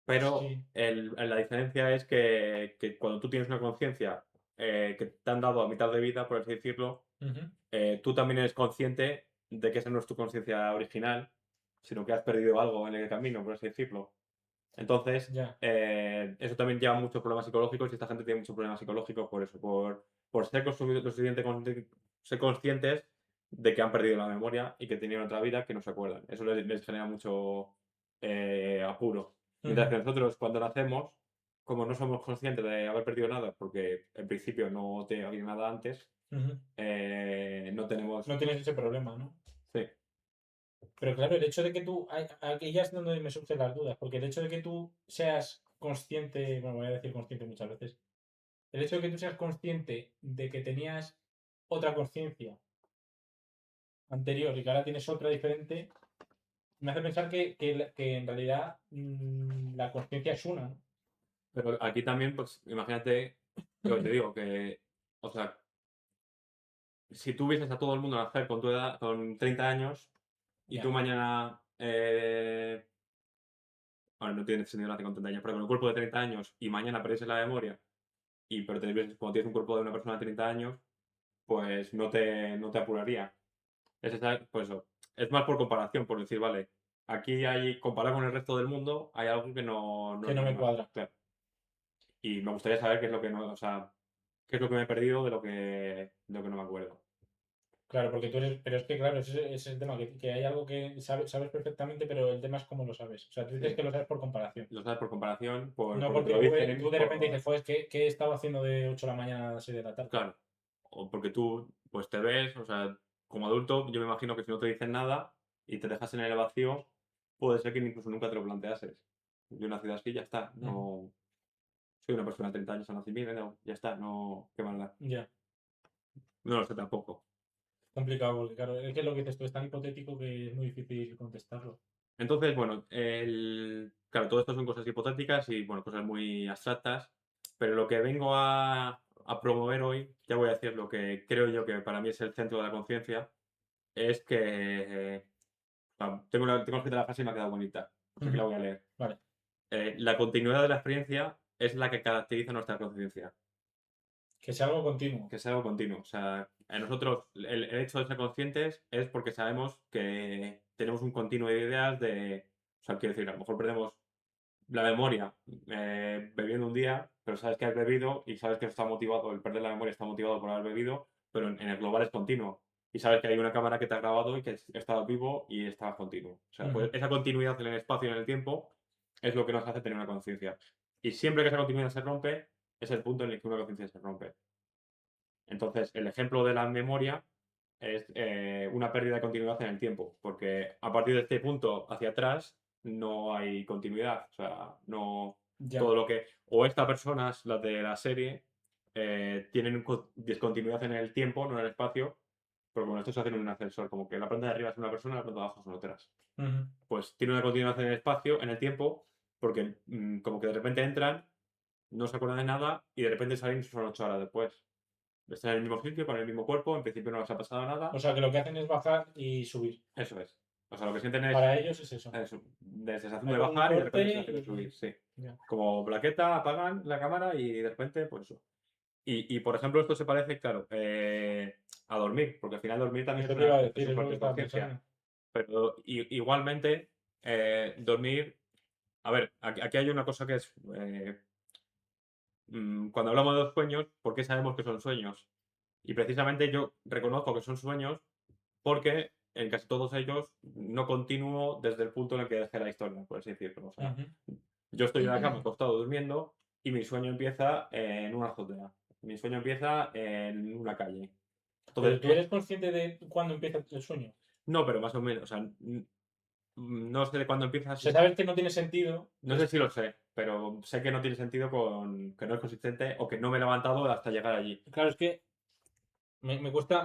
Pero Sí. la diferencia es que cuando tú tienes una conciencia que te han dado a mitad de vida, por así decirlo, Ujú. tú también eres consciente de que esa no es tu conciencia original, sino que has perdido algo en el camino, por así decirlo. Entonces, Ya. eso también lleva muchos problemas psicológicos y esta gente tiene muchos problemas psicológicos por eso, por ser lo suficiente ser conscientes de que han perdido la memoria y que tenían otra vida que no se acuerdan. Eso les genera mucho apuro. Mientras Ujú. que nosotros, cuando nacemos, como no somos conscientes de haber perdido nada, porque en principio no te había nada antes, Ujú. no tenemos. No tienes ese problema, ¿no? Sí, Pero claro, el hecho de que tú, aquí ya es donde me surgen las dudas, porque el hecho de que tú seas consciente, bueno, voy a decir consciente muchas veces, el hecho de que tú seas consciente de que tenías otra conciencia anterior y que ahora tienes otra diferente, me hace pensar que en realidad la conciencia es una, ¿no? pero aquí también, pues imagínate, lo que te digo, que, o sea, si tú vieses a todo el mundo nacer con tu edad, con 30 años, y tú Ya. mañana, bueno, no tiene sentido nacer con 30 años, pero con un cuerpo de 30 años y mañana perdieses la memoria, pero te vieses como tienes un cuerpo de una persona de 30 años, pues no te apuraría. Pues eso, es más por comparación, por decir, vale, aquí hay, comparado con el resto del mundo, hay algo que no Que es no me normal. cuadra. Claro. Y me gustaría saber qué es lo que no, o sea, qué es lo que me he perdido de lo que no me acuerdo. Claro, porque tú eres, pero es que claro, ese es el tema, que hay algo que sabes perfectamente, pero el tema es cómo lo sabes. O sea, tú dices Sí. que lo sabes por comparación. Lo sabes por comparación, No porque te porque lo tú dicen, de repente dices, pues, ¿qué he estado haciendo de 8 de la mañana a las 6 de la tarde? claro, o porque tú pues te ves, o sea, como adulto, yo me imagino que si no te dicen nada y te dejas en el vacío, puede ser que incluso nunca te lo planteases. Yo nací así, ya está, Ujú. no soy una persona de 30 años al nacimiento, no, ya está, no, qué maldad. Ya, No lo sé tampoco. complicado, porque claro, es que lo que dices tú es tan hipotético que es muy difícil contestarlo. Entonces, bueno, claro, todo esto son cosas hipotéticas y, bueno, cosas muy abstractas, pero lo que vengo a promover hoy, ya voy a decir lo que creo yo que para mí es el centro de la conciencia, es que tengo escrita la frase y me ha quedado bonita, así que la Ujú. voy a leer. Vale, La continuidad de la experiencia es la que caracteriza nuestra conciencia, que sea algo continuo. que es algo continuo. O sea, a nosotros el hecho de ser conscientes es porque sabemos que tenemos un continuo de ideas o sea, quiero decir, a lo mejor perdemos la memoria bebiendo un día, pero sabes que has bebido y sabes que está motivado, el perder la memoria está motivado por haber bebido, pero en el global es continuo. Y sabes que hay una cámara que te ha grabado y que estabas vivo y estabas continuo. O sea, Ujú. pues esa continuidad en el espacio y en el tiempo es lo que nos hace tener una conciencia. Y siempre que esa continuidad se rompe, es el punto en el que una conciencia se rompe. Entonces, el ejemplo de la memoria es una pérdida de continuidad en el tiempo, porque a partir de este punto hacia atrás no hay continuidad. O sea, no Ya. todo lo que. O estas personas, las de la serie, tienen discontinuidad en el tiempo, no en el espacio, porque bueno, esto se hace en un ascensor, como que la planta de arriba es una persona, la planta de abajo son otras. Ujú. Pues tiene una continuidad en el espacio, en el tiempo, porque como que de repente entran, no se acuerdan de nada y de repente salen y son 8 horas después. Están en el mismo sitio, con el mismo cuerpo, en principio no les ha pasado O nada. sea, que lo que hacen es bajar y subir. Eso es. O sea, lo que sienten es Para ellos es eso. de sensación Hay de como un bajar y de repente corte sensación de y... subir, sí. Ya. Como plaqueta, apagan la cámara y de repente, pues eso. Por ejemplo, esto se parece, claro, a dormir, porque al final dormir también Eso te iba a es decir, un es lo que parte de estaba conciencia. pensando. Pero igualmente, dormir. A ver, aquí hay una cosa que es. Cuando hablamos de los sueños, ¿por qué sabemos que son sueños? Y precisamente yo reconozco que son sueños porque en casi todos ellos no continúo desde el punto en el que dejé la historia, por así decirlo. O sea, Ujú. yo estoy en la cama acostado durmiendo y mi sueño empieza en una azotea. Mi sueño empieza en una calle. Pero Entonces, tú eres consciente de cuándo empieza el sueño. no, pero más o menos. O sea, no sé de cuándo empieza. O sea, sabes que no tiene sentido. No sé si lo sé, pero sé que no tiene sentido que no es consistente o que no me he levantado hasta llegar allí. Claro, es que me cuesta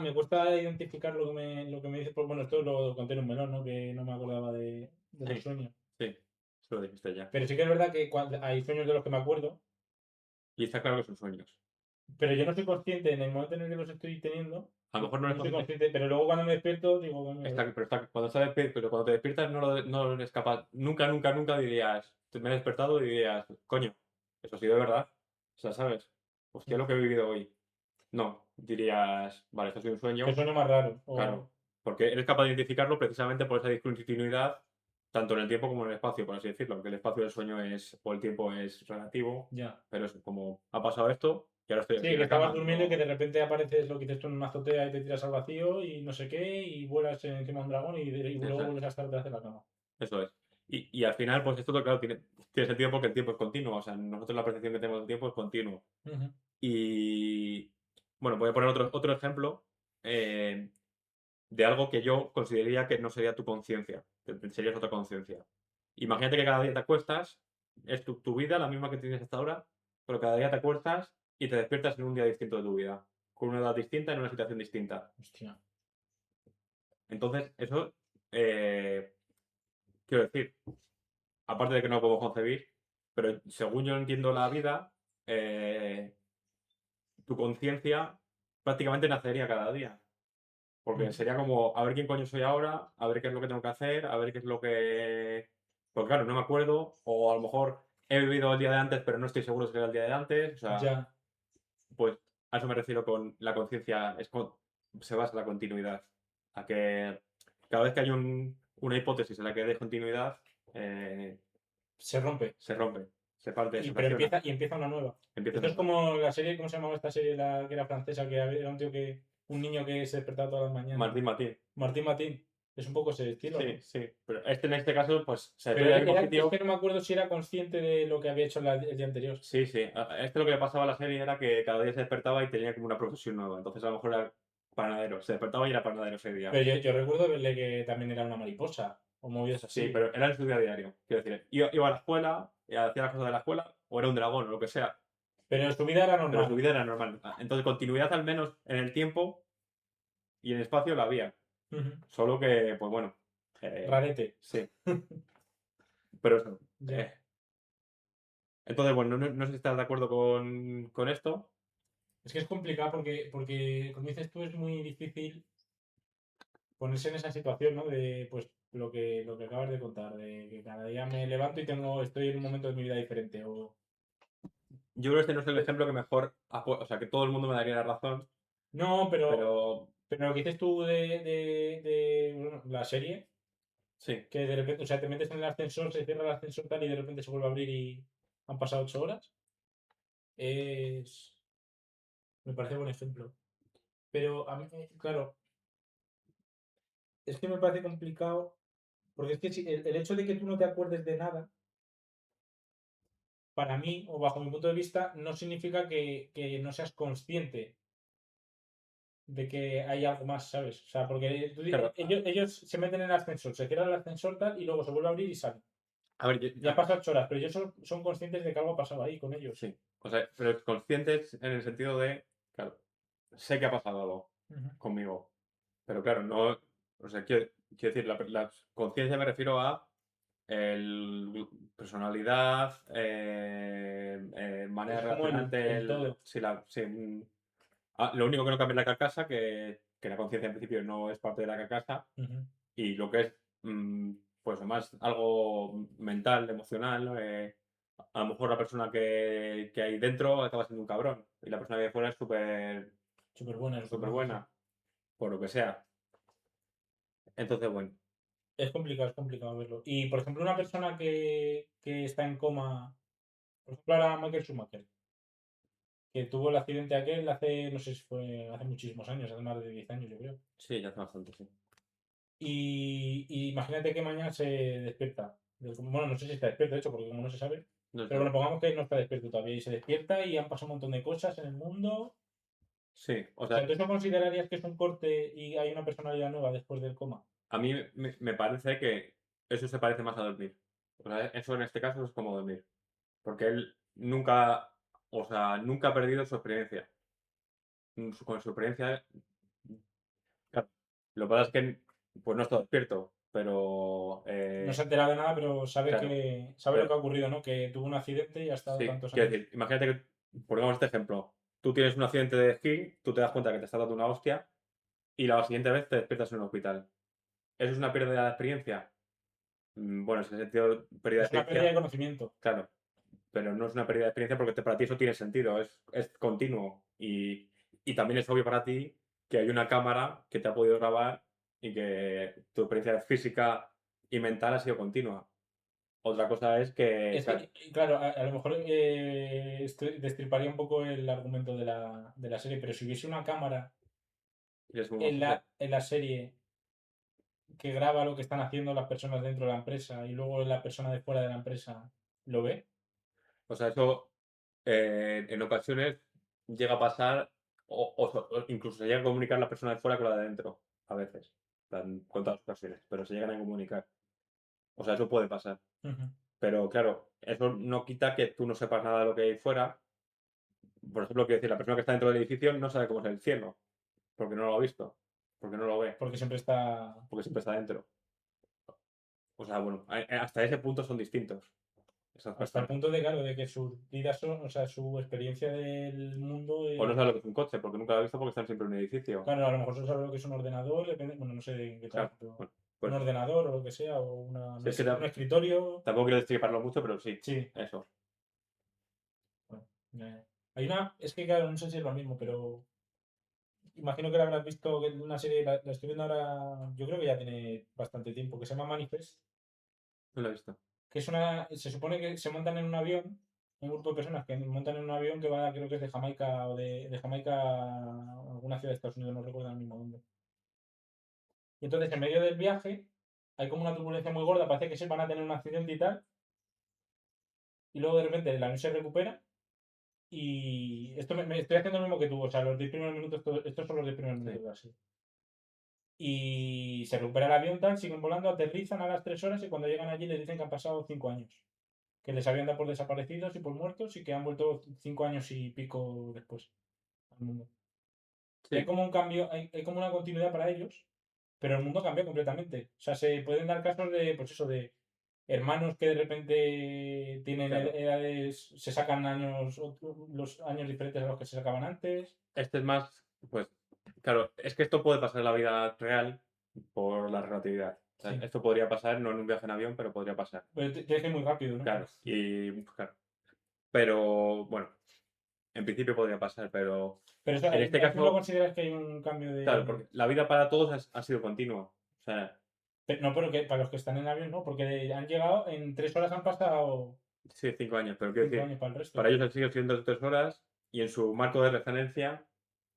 identificar lo que me dices. Bueno, esto lo conté en un melón, ¿no? Que no me acordaba de los Sí, sueños. sí, eso lo dijiste ya. Pero sí que es verdad que hay sueños de los que me acuerdo, Y está claro que son sueños. pero yo no soy consciente en el momento en el que los estoy teniendo. A lo mejor no No eres soy consciente. consciente, pero luego cuando me despierto digo, "Coño, Cuando pero cuando te despiertas no eres capaz. Nunca, nunca, nunca dirías. Me he despertado y dirías, coño, eso ha sido de verdad. O sea, ¿sabes? Hostia, lo que he vivido hoy. No, dirías, vale, esto ha sido un que sueño. suene más raro. Claro, porque eres capaz de identificarlo precisamente por esa discontinuidad, tanto en el tiempo como en el espacio, por así decirlo. Porque el espacio del sueño es, o el tiempo es relativo, Ya. pero es como, ha pasado esto y ahora estoy aquí Sí, en que la estabas cama. durmiendo y que de repente apareces lo que dices tú en una azotea y te tiras al vacío y no sé qué, y vuelas encima de un dragón y luego Eso, vuelves a estar otra vez en la cama. eso es. Y al final, pues esto, claro, tiene sentido porque el tiempo es continuo. O sea, nosotros la percepción que tenemos del tiempo es continuo. Ujú. Y bueno, voy a poner otro ejemplo de algo que yo consideraría que no sería tu conciencia, sería otra conciencia. Imagínate que cada día te acuestas, es tu vida, la misma que tienes hasta ahora, pero cada día te acuestas y te despiertas en un día distinto de tu vida, con una edad distinta, en una situación distinta. Hostia. Entonces, eso, quiero decir, aparte de que no lo puedo concebir, pero según yo entiendo la vida, tu conciencia prácticamente nacería cada día. Porque Ujú. sería como, a ver quién coño soy ahora, a ver qué es lo que tengo que hacer, a ver qué es lo que... Porque claro, no me acuerdo, o a lo mejor he vivido el día de antes, pero no estoy seguro si era el día de antes. O sea, Ya. pues a eso me refiero con la conciencia, se basa en la continuidad. A que cada vez que hay una hipótesis en la que hay continuidad, eh, Se rompe. se rompe, se parte, se Pero fracciona, empieza una nueva. empieza Esto una es nueva. como la serie, ¿cómo se llamaba esta serie? La que era francesa, que era un tío que, un niño que se despertaba todas las mañanas. Martín Matín. Martín Matín. Es un poco ese estilo, Sí, ¿no? sí. Pero en este caso, pues se Pero detuvo en el mismo es sitio. que no me acuerdo si era consciente de lo que había hecho el día anterior. Sí, sí. A este lo que le pasaba a la serie era que cada día se despertaba y tenía como una profesión nueva. Entonces a lo mejor era panadero. Se despertaba y era panadero ese día. Pero yo recuerdo verle que también era una mariposa o movidas Sí, así. pero era en su día a diario. Quiero decir, iba a la escuela, hacía las cosas de la escuela, o era un dragón o lo que sea. Pero su vida era Pero su normal. vida era normal. Entonces continuidad al menos en el tiempo y en el espacio la había. Ujú. Solo que, pues bueno. Rarete. Sí. Pero eso. Ya. Entonces, bueno, no sé si estás de acuerdo con esto. Es que es complicado porque, como dices tú, es muy difícil ponerse en esa situación, ¿no? De, pues, lo que acabas de contar, de que cada día me levanto y estoy en un momento de mi vida diferente. Yo creo que este no es el ejemplo que mejor, o sea, que todo el mundo me daría la razón, No, pero, pero pero lo que dices tú bueno, la serie, sí. que de repente, o sea, te metes en el ascensor, se cierra el ascensor tal y de repente se vuelve a abrir y han pasado 8 horas, es, me parece buen ejemplo. Pero a mí, claro, es que me parece complicado, porque es que el hecho de que tú no te acuerdes de nada, para mí, o bajo mi punto de vista, no significa que no seas consciente de que hay algo más, ¿sabes? O sea, porque Claro, ellos se meten en el ascensor, se cierra el ascensor tal y luego se vuelve a abrir y salen. a ver, Ya han pasado 8 horas, pero ellos son conscientes de que algo ha pasado ahí con ellos. sí. O sea, pero conscientes en el sentido de, claro, sé que ha pasado algo Ujú. conmigo, pero claro, no, o sea, quiero decir, la conciencia me refiero a personalidad, manera Es de como relacionarte, el todo. sí, lo único que no cambia es la carcasa, que la conciencia en principio no es parte de la carcasa, Ujú. y lo que es, pues más algo mental, emocional, ¿no? A lo mejor la persona que hay dentro acaba siendo un cabrón, y la persona que hay fuera es súper Súper buena, súper súper maja, sí. buena, por lo que sea. Entonces, bueno, Es complicado verlo. Y, por ejemplo, una persona que está en coma, por ejemplo, ahora Michael Schumacher, que tuvo el accidente aquel hace, no sé si fue hace muchísimos años, hace más de 10 años, yo creo. sí, ya hace bastante, sí. Y imagínate que mañana se despierta. Bueno, no sé si está despierto, de hecho, porque como no se sabe. No Pero bueno, sé. pongamos que no está despierto todavía y se despierta y han pasado un montón de cosas en el mundo. Sí, o O sea, sea, ¿tú eso considerarías que es un corte y hay una personalidad nueva después del coma? a mí me parece que eso se parece más a dormir. O sea, eso en este caso es como dormir. Porque él nunca, o sea, nunca ha perdido su experiencia. Con su experiencia, claro, lo que pasa es que pues no está despierto, pero No se ha enterado de nada, pero claro, sabe lo pero que ha ocurrido, ¿no? Que tuvo un accidente y ha estado sí, tantos quiero años. decir, imagínate que, pongamos este ejemplo, tú tienes un accidente de esquí, tú te das cuenta que te está dando una hostia y la siguiente vez te despiertas en un hospital. ¿Eso es una pérdida de experiencia? Bueno, en ese sentido, pérdida de Es una pérdida de experiencia, conocimiento. claro, pero no es una pérdida de experiencia porque para ti eso tiene sentido, es continuo. Y también es obvio para ti que hay una cámara que te ha podido grabar y que tu experiencia física y mental ha sido continua. Otra cosa es que, Es claro, que, claro, a lo mejor destriparía un poco el argumento de la serie, pero si hubiese una cámara es como, en la serie que graba lo que están haciendo las personas dentro de la empresa y luego la persona de fuera de la empresa lo ve. o sea, eso en ocasiones llega a pasar o incluso se llega a comunicar la persona de fuera con la de dentro, a veces, en plan, contadas ocasiones, pero se llegan a comunicar. O sea, eso puede pasar. Ujú. Pero claro, eso no quita que tú no sepas nada de lo que hay fuera. Por ejemplo, quiero decir, la persona que está dentro del edificio no sabe cómo es el cielo, porque no lo ha visto, porque no lo ve, Porque siempre está. porque siempre está dentro. O sea, bueno, hasta ese punto son distintos esas Hasta el personas. punto de, claro, de que sus vidas son, o sea, su experiencia del mundo O no es. sabe lo que es un coche, porque nunca lo ha visto porque están siempre en un edificio. Claro, a lo mejor solo sabe lo que es un ordenador, depende, bueno, no sé de qué Claro, trabajo, pero bueno, un pues ordenador o lo que sea, o si es que un escritorio. tampoco quiero destriparlo mucho, pero sí, Sí, eso. bueno, hay una, es que claro, no sé si es lo mismo, pero imagino que la habrás visto en una serie, la estoy viendo ahora, yo creo que ya tiene bastante tiempo, que se llama Manifest, No lo he visto. que es se supone que se montan en un avión, un grupo de personas que montan en un avión que va, creo que es de Jamaica o de Jamaica a alguna ciudad de Estados Unidos, no recuerdo el mismo dónde. Y entonces en medio del viaje hay como una turbulencia muy gorda, parece que se van a tener un accidente y tal, y luego de repente el avión se recupera. Y esto me estoy haciendo lo mismo que tú, o sea, los 10 primeros minutos, estos son los 10 primeros Sí. minutos así. Y se recupera el avión, tal, siguen volando, aterrizan a las 3 horas y cuando llegan allí les dicen que han pasado 5 años. Que les habían dado por desaparecidos y por muertos y que han vuelto 5 años y pico después al mundo. Y hay Sí, como un cambio, hay como una continuidad para ellos, pero el mundo cambió completamente. O sea, se pueden dar casos de, pues eso, de hermanos que de repente tienen claro. edades, se sacan años, los años diferentes a los que se sacaban antes. Este es más, pues, claro, es que esto puede pasar en la vida real por la relatividad. O sea, Sí, esto podría pasar, no en un viaje en avión, pero podría pasar. pero tienes que ir muy rápido, ¿no? Claro, y claro. Pero bueno, en principio podría pasar, pero Pero eso, en este ¿tú no caso, consideras que hay un cambio claro, de...? porque la vida para todos ha sido continua. O sea, No, pero que para los que están en avión, no, porque han llegado, en 3 horas han pasado sí, 5 años, pero quiero 5 decir, años para el resto. para ellos han sido siendo 3 horas y en su marco de referencia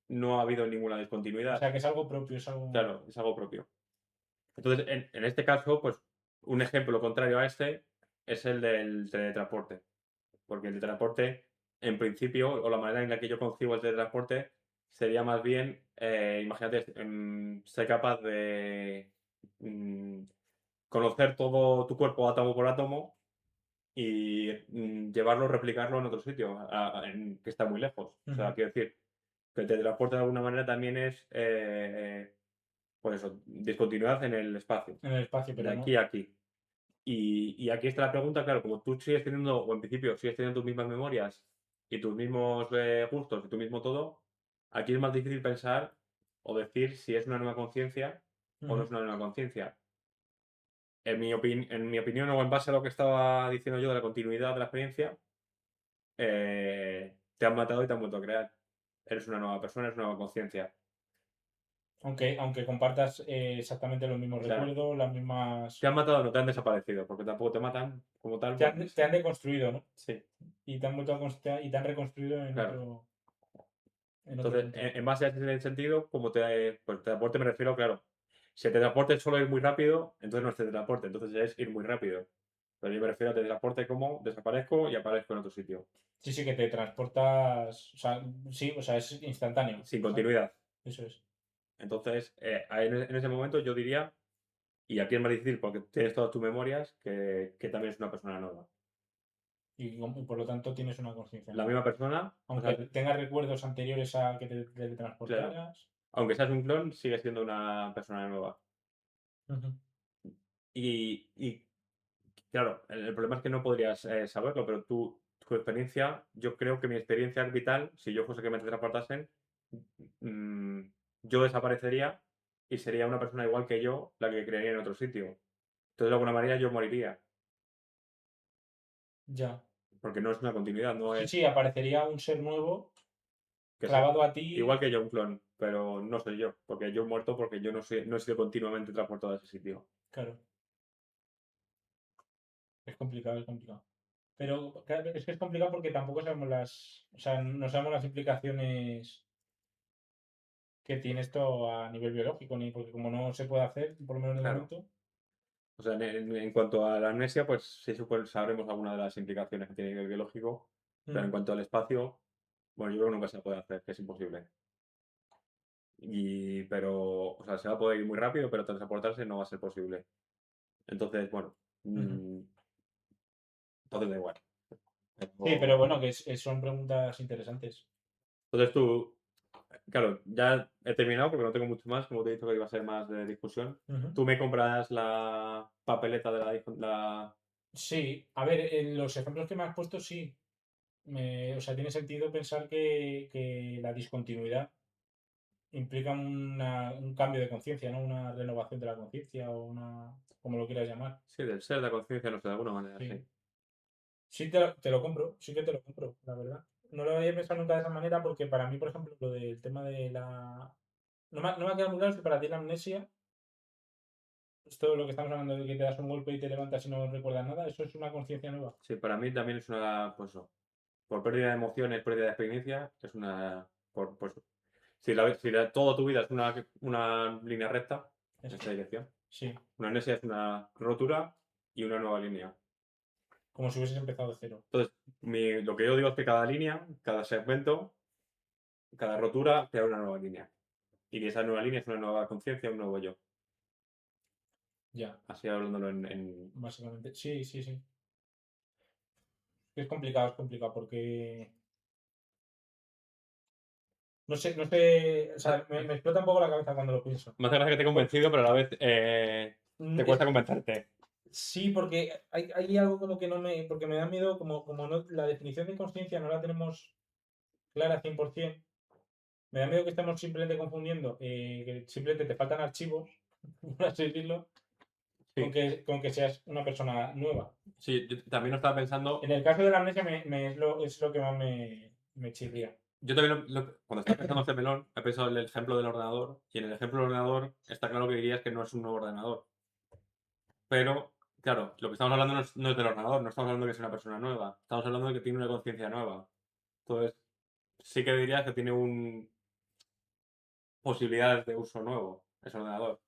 no ha habido ninguna O discontinuidad. sea, que es algo propio, es algo... Claro, es algo propio. Entonces, en este caso, pues un ejemplo contrario a este es el del teletransporte. Porque el teletransporte, en principio, o la manera en la que yo concibo el teletransporte, sería más bien, imagínate, ser capaz de mm, conocer todo tu cuerpo átomo por átomo y llevarlo, replicarlo en otro sitio, que está muy lejos. O sea, Ujú. quiero decir, que el teletransporte de alguna manera también es, pues eso, discontinuidad en el espacio, En el espacio, de pero aquí no... a aquí. Y aquí está la pregunta, claro, como tú sigues teniendo, o en principio sigues teniendo tus mismas memorias y tus mismos gustos y tu mismo todo, aquí es más difícil pensar o decir si es una nueva conciencia o no Ujú. es una nueva conciencia. En mi opinión, o en base a lo que estaba diciendo yo de la continuidad de la experiencia, te han matado y te han vuelto a crear. Eres una nueva persona, eres una nueva conciencia. Aunque compartas exactamente los mismos Claro, recuerdos, las mismas... te han matado, no te han desaparecido, porque tampoco te matan como tal, pues Te han deconstruido, ¿no? sí, Y te han vuelto y te han reconstruido claro. en otro Entonces, punto. en base a ese sentido, como pues, teletransporte me refiero, claro, si el teletransporte es solo ir muy rápido, entonces no es teletransporte, entonces es ir muy rápido. Pero yo me refiero a teletransporte como desaparezco y aparezco en otro sitio, Sí, sí, que te transportas... O sea, sí, o sea, es instantáneo. sin O sea, continuidad. eso es. Entonces, ahí en ese momento yo diría, y aquí es más difícil porque tienes todas tus memorias, que también es una persona nueva. Y por lo tanto tienes una conciencia La nueva. misma persona, o Aunque sea, tengas recuerdos anteriores a que te claro, teletransportaras. aunque seas un clon, sigue siendo una persona nueva. Ujú. Y claro, el problema es que no podrías saberlo, pero tu experiencia, yo creo que mi experiencia es vital. Si yo fuese que me teletransportasen, mm, yo desaparecería y sería una persona igual que yo la que crearía en otro sitio. Entonces, de alguna manera, yo moriría, Ya. porque no es una continuidad, no Sí, es sí, aparecería un ser nuevo que sea clavado a igual ti. que yo, un clon, pero no soy yo, porque yo he muerto porque yo no he sido continuamente transportado a ese sitio. Claro, es complicado, es complicado. Pero claro, es que es complicado porque tampoco sabemos o sea, no sabemos las implicaciones que tiene esto a nivel biológico, ni porque como no se puede hacer, por lo menos de Claro. momento. O sea, en cuanto a la amnesia, pues sí sabremos alguna de las implicaciones que tiene a nivel biológico, pero en Mm, cuanto al espacio, bueno, yo creo que nunca se puede hacer, que es imposible. Pero, o sea, se va a poder ir muy rápido, pero transportarse no va a ser posible. Entonces, bueno, ujú. entonces da igual. Sí, pero Pero- bueno, son preguntas interesantes. Entonces tú, claro, ya he terminado porque no tengo mucho más, como te he dicho que iba a ser más de discusión. Ujú. Tú me compras la papeleta de Sí, a ver, en los ejemplos que me has puesto, sí. O sea, tiene sentido pensar que la discontinuidad implica un cambio de conciencia, ¿no? Una renovación de la conciencia o como lo quieras llamar. Sí, del ser, de la conciencia, no sé, de alguna manera, Sí. sí. Sí, te lo compro, sí que te lo compro, la verdad. No lo había pensado nunca de esa manera porque para mí, por ejemplo, lo del tema de la... no me ha quedado muy claro si para ti la amnesia, esto lo que estamos hablando de que te das un golpe y te levantas y no recuerdas nada, eso es una conciencia nueva. Sí, para mí también es una, pues, por pérdida de emociones, pérdida de experiencia, es una, pues, si toda tu vida es una línea recta en Eso, esta dirección, sí, una amnesia es una rotura y una nueva línea. como si hubieses empezado de cero. Entonces, lo que yo digo es que cada línea, cada segmento, cada rotura crea una nueva línea. Y que esa nueva línea es una nueva conciencia, un nuevo yo. Ya, Así hablándolo en... básicamente. Sí, sí, sí. Es complicado porque... no sé, o sea, me explota un poco la cabeza cuando lo pienso. Me hace gracia que te he convencido, pero a la vez te Es cuesta convencerte. Sí, porque hay algo con lo que no porque me da miedo, como no, la definición de conciencia no la tenemos clara 100%, me da miedo que estemos simplemente confundiendo, que simplemente te faltan archivos, por así decirlo, Sí, con que seas una persona nueva. sí, yo también lo estaba En pensando. el caso de la amnesia es lo que más me chirría. Yo también, cuando estaba pensando este melón, he pensado en el ejemplo del ordenador, y en el ejemplo del ordenador está claro que dirías que no es un nuevo ordenador. Pero, claro, lo que estamos hablando no es del ordenador, no estamos hablando de que es una persona nueva, estamos hablando de que tiene una conciencia nueva. Entonces, sí que dirías que tiene posibilidades de uso nuevo, ese ordenador.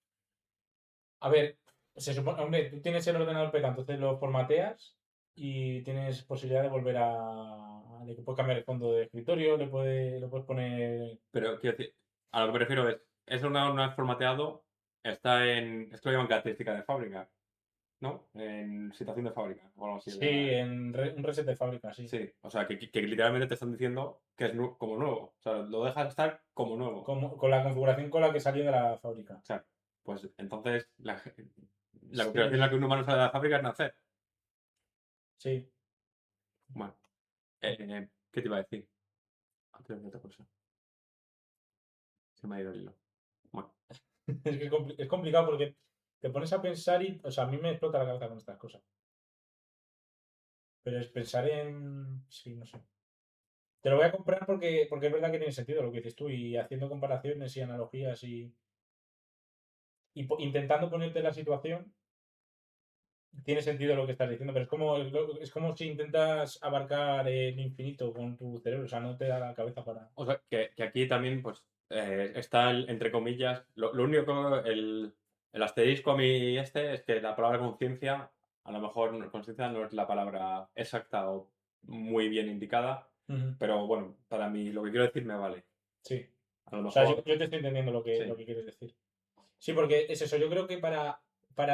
A ver, se supone, hombre, tú tienes el ordenador pegado, entonces lo formateas y tienes posibilidad de volver le puedes cambiar el fondo de escritorio, lo puedes poner. Pero, quiero decir, a lo que me refiero es, ese ordenador no es formateado, esto lo llaman característica de fábrica, ¿no? En situación de fábrica, o algo así lo Sí, llaman. un reset de fábrica, sí. Sí, o sea, que literalmente te están diciendo que es como nuevo. O sea, lo dejas estar como nuevo. Con la configuración con la que salió de la fábrica. O sea, pues entonces la Sí, configuración en la que un humano sale de la fábrica es nacer. sí. Bueno, ¿qué te iba a decir? Antes de otra cosa. Se me ha ido el hilo. Bueno, Es que es complicado porque te pones a pensar y, o sea, a mí me explota la cabeza con estas cosas. Pero es pensar en, sí, no sé. Te lo voy a comprar porque es verdad que tiene sentido lo que dices tú y haciendo comparaciones y analogías y intentando ponerte en la situación, tiene sentido lo que estás diciendo, pero es como si intentas abarcar el infinito con tu cerebro, o sea, no te da la cabeza para... o sea, que aquí también, pues, está, entre comillas, lo único, el asterisco a mí es que la palabra conciencia, a lo mejor conciencia no es la palabra exacta o muy bien indicada, Ujú, pero bueno, para mí lo que quiero decir me vale. sí. A lo O sea, yo mejor, te estoy entendiendo lo sí. que quieres decir. Sí, porque es eso, yo creo que para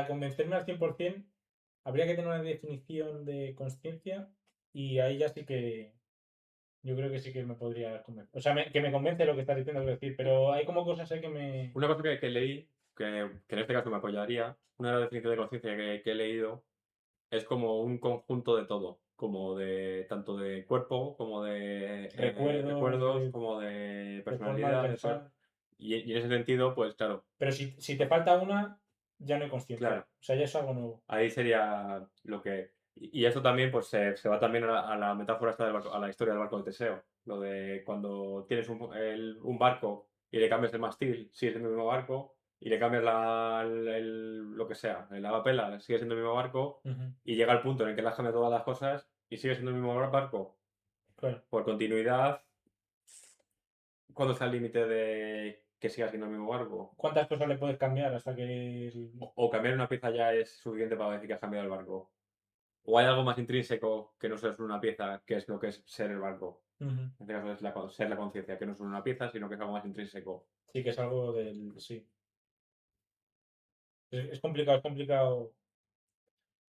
convencerme al 100% habría que tener una definición de conciencia y ahí ya sí que yo creo que sí que me podría convencer. O sea, que me convence lo que estás diciendo, quiero decir, pero hay como cosas ahí que me... Una cosa que leí, que en este caso me apoyaría, una de las definiciones de conciencia que he leído, es como un conjunto de todo, como de tanto de cuerpo, como de Recuerdos recuerdos, como de de forma de personalidad, pensar. y en ese sentido, pues claro, Pero si te falta una, ya no hay consciencia. claro, O sea, ya es algo nuevo. ahí sería lo que... Y esto también pues se va también a la metáfora esta del barco, a la historia del barco de Teseo. Lo de cuando tienes un barco y le cambias el mástil, sigue siendo el mismo barco, y le cambias lo que sea, el lavapela, sigue siendo el mismo barco, Ujú. y llega el punto en el que le has cambiado todas las cosas y sigue siendo el mismo barco. Claro. Por continuidad, ¿cuándo está el límite de que siga siendo el mismo barco? ¿Cuántas cosas le puedes cambiar hasta que O cambiar una pieza ya es suficiente para decir que has cambiado el barco. O hay algo más intrínseco que no solo es una pieza, que es lo que es ser el barco. Ujú. En este caso es ser la conciencia, que no es solo una pieza, sino que es algo más intrínseco. Sí, que es algo del... Sí. Es complicado, es complicado.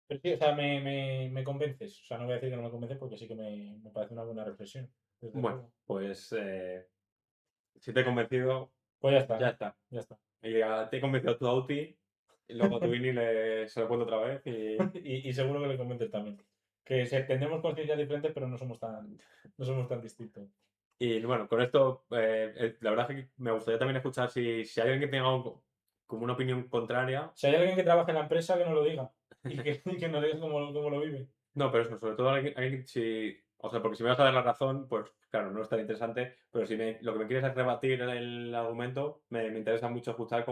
Pero sí, o sea, me convences. O sea, no voy a decir que no me convences porque sí que me parece una buena reflexión. Desde Bueno, luego. pues si te he convencido, Pues ya está. ya está. Ya está. Y ya te he convencido a tu Auti, y luego a tu Vini se lo cuento otra vez Y seguro que le convences también. Que tenemos conciencias diferentes, pero no somos tan distintos. y bueno, con esto, la verdad es que me gustaría también escuchar si hay alguien que tenga como una opinión contraria. Si hay alguien que trabaja en la empresa, que nos lo diga. Y que nos diga cómo lo vive. No, pero eso, sobre todo alguien o sea, porque si me vas a dar la razón, pues claro, no es tan interesante, pero si lo que me quieres es rebatir el argumento, me interesa mucho escuchar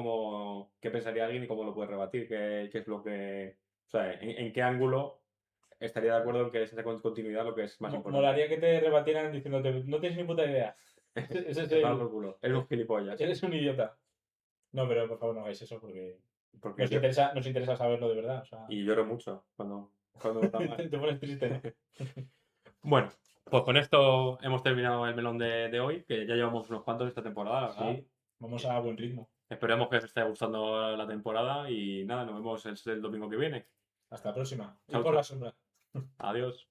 qué pensaría alguien y cómo lo puede rebatir, qué es lo que, o sea, en qué ángulo estaría de acuerdo en que es esa continuidad lo que es más importante. Molaría que te rebatieran diciéndote, no tienes ni puta idea. Ese es Te pago el... por culo, eres un gilipollas, Eres un idiota. No, pero por favor no hagáis eso porque porque nos interesa saberlo de verdad. O sea, y lloro mucho cuando me está mal. te pones triste, ¿no? Bueno, pues con esto hemos terminado el melón de hoy, que ya llevamos unos cuantos esta temporada, la verdad. Sí, vamos a buen ritmo. Esperemos que os esté gustando la temporada y nada, nos vemos el domingo que viene. Hasta la próxima. Y Chao, por la chao. sombra. Adiós.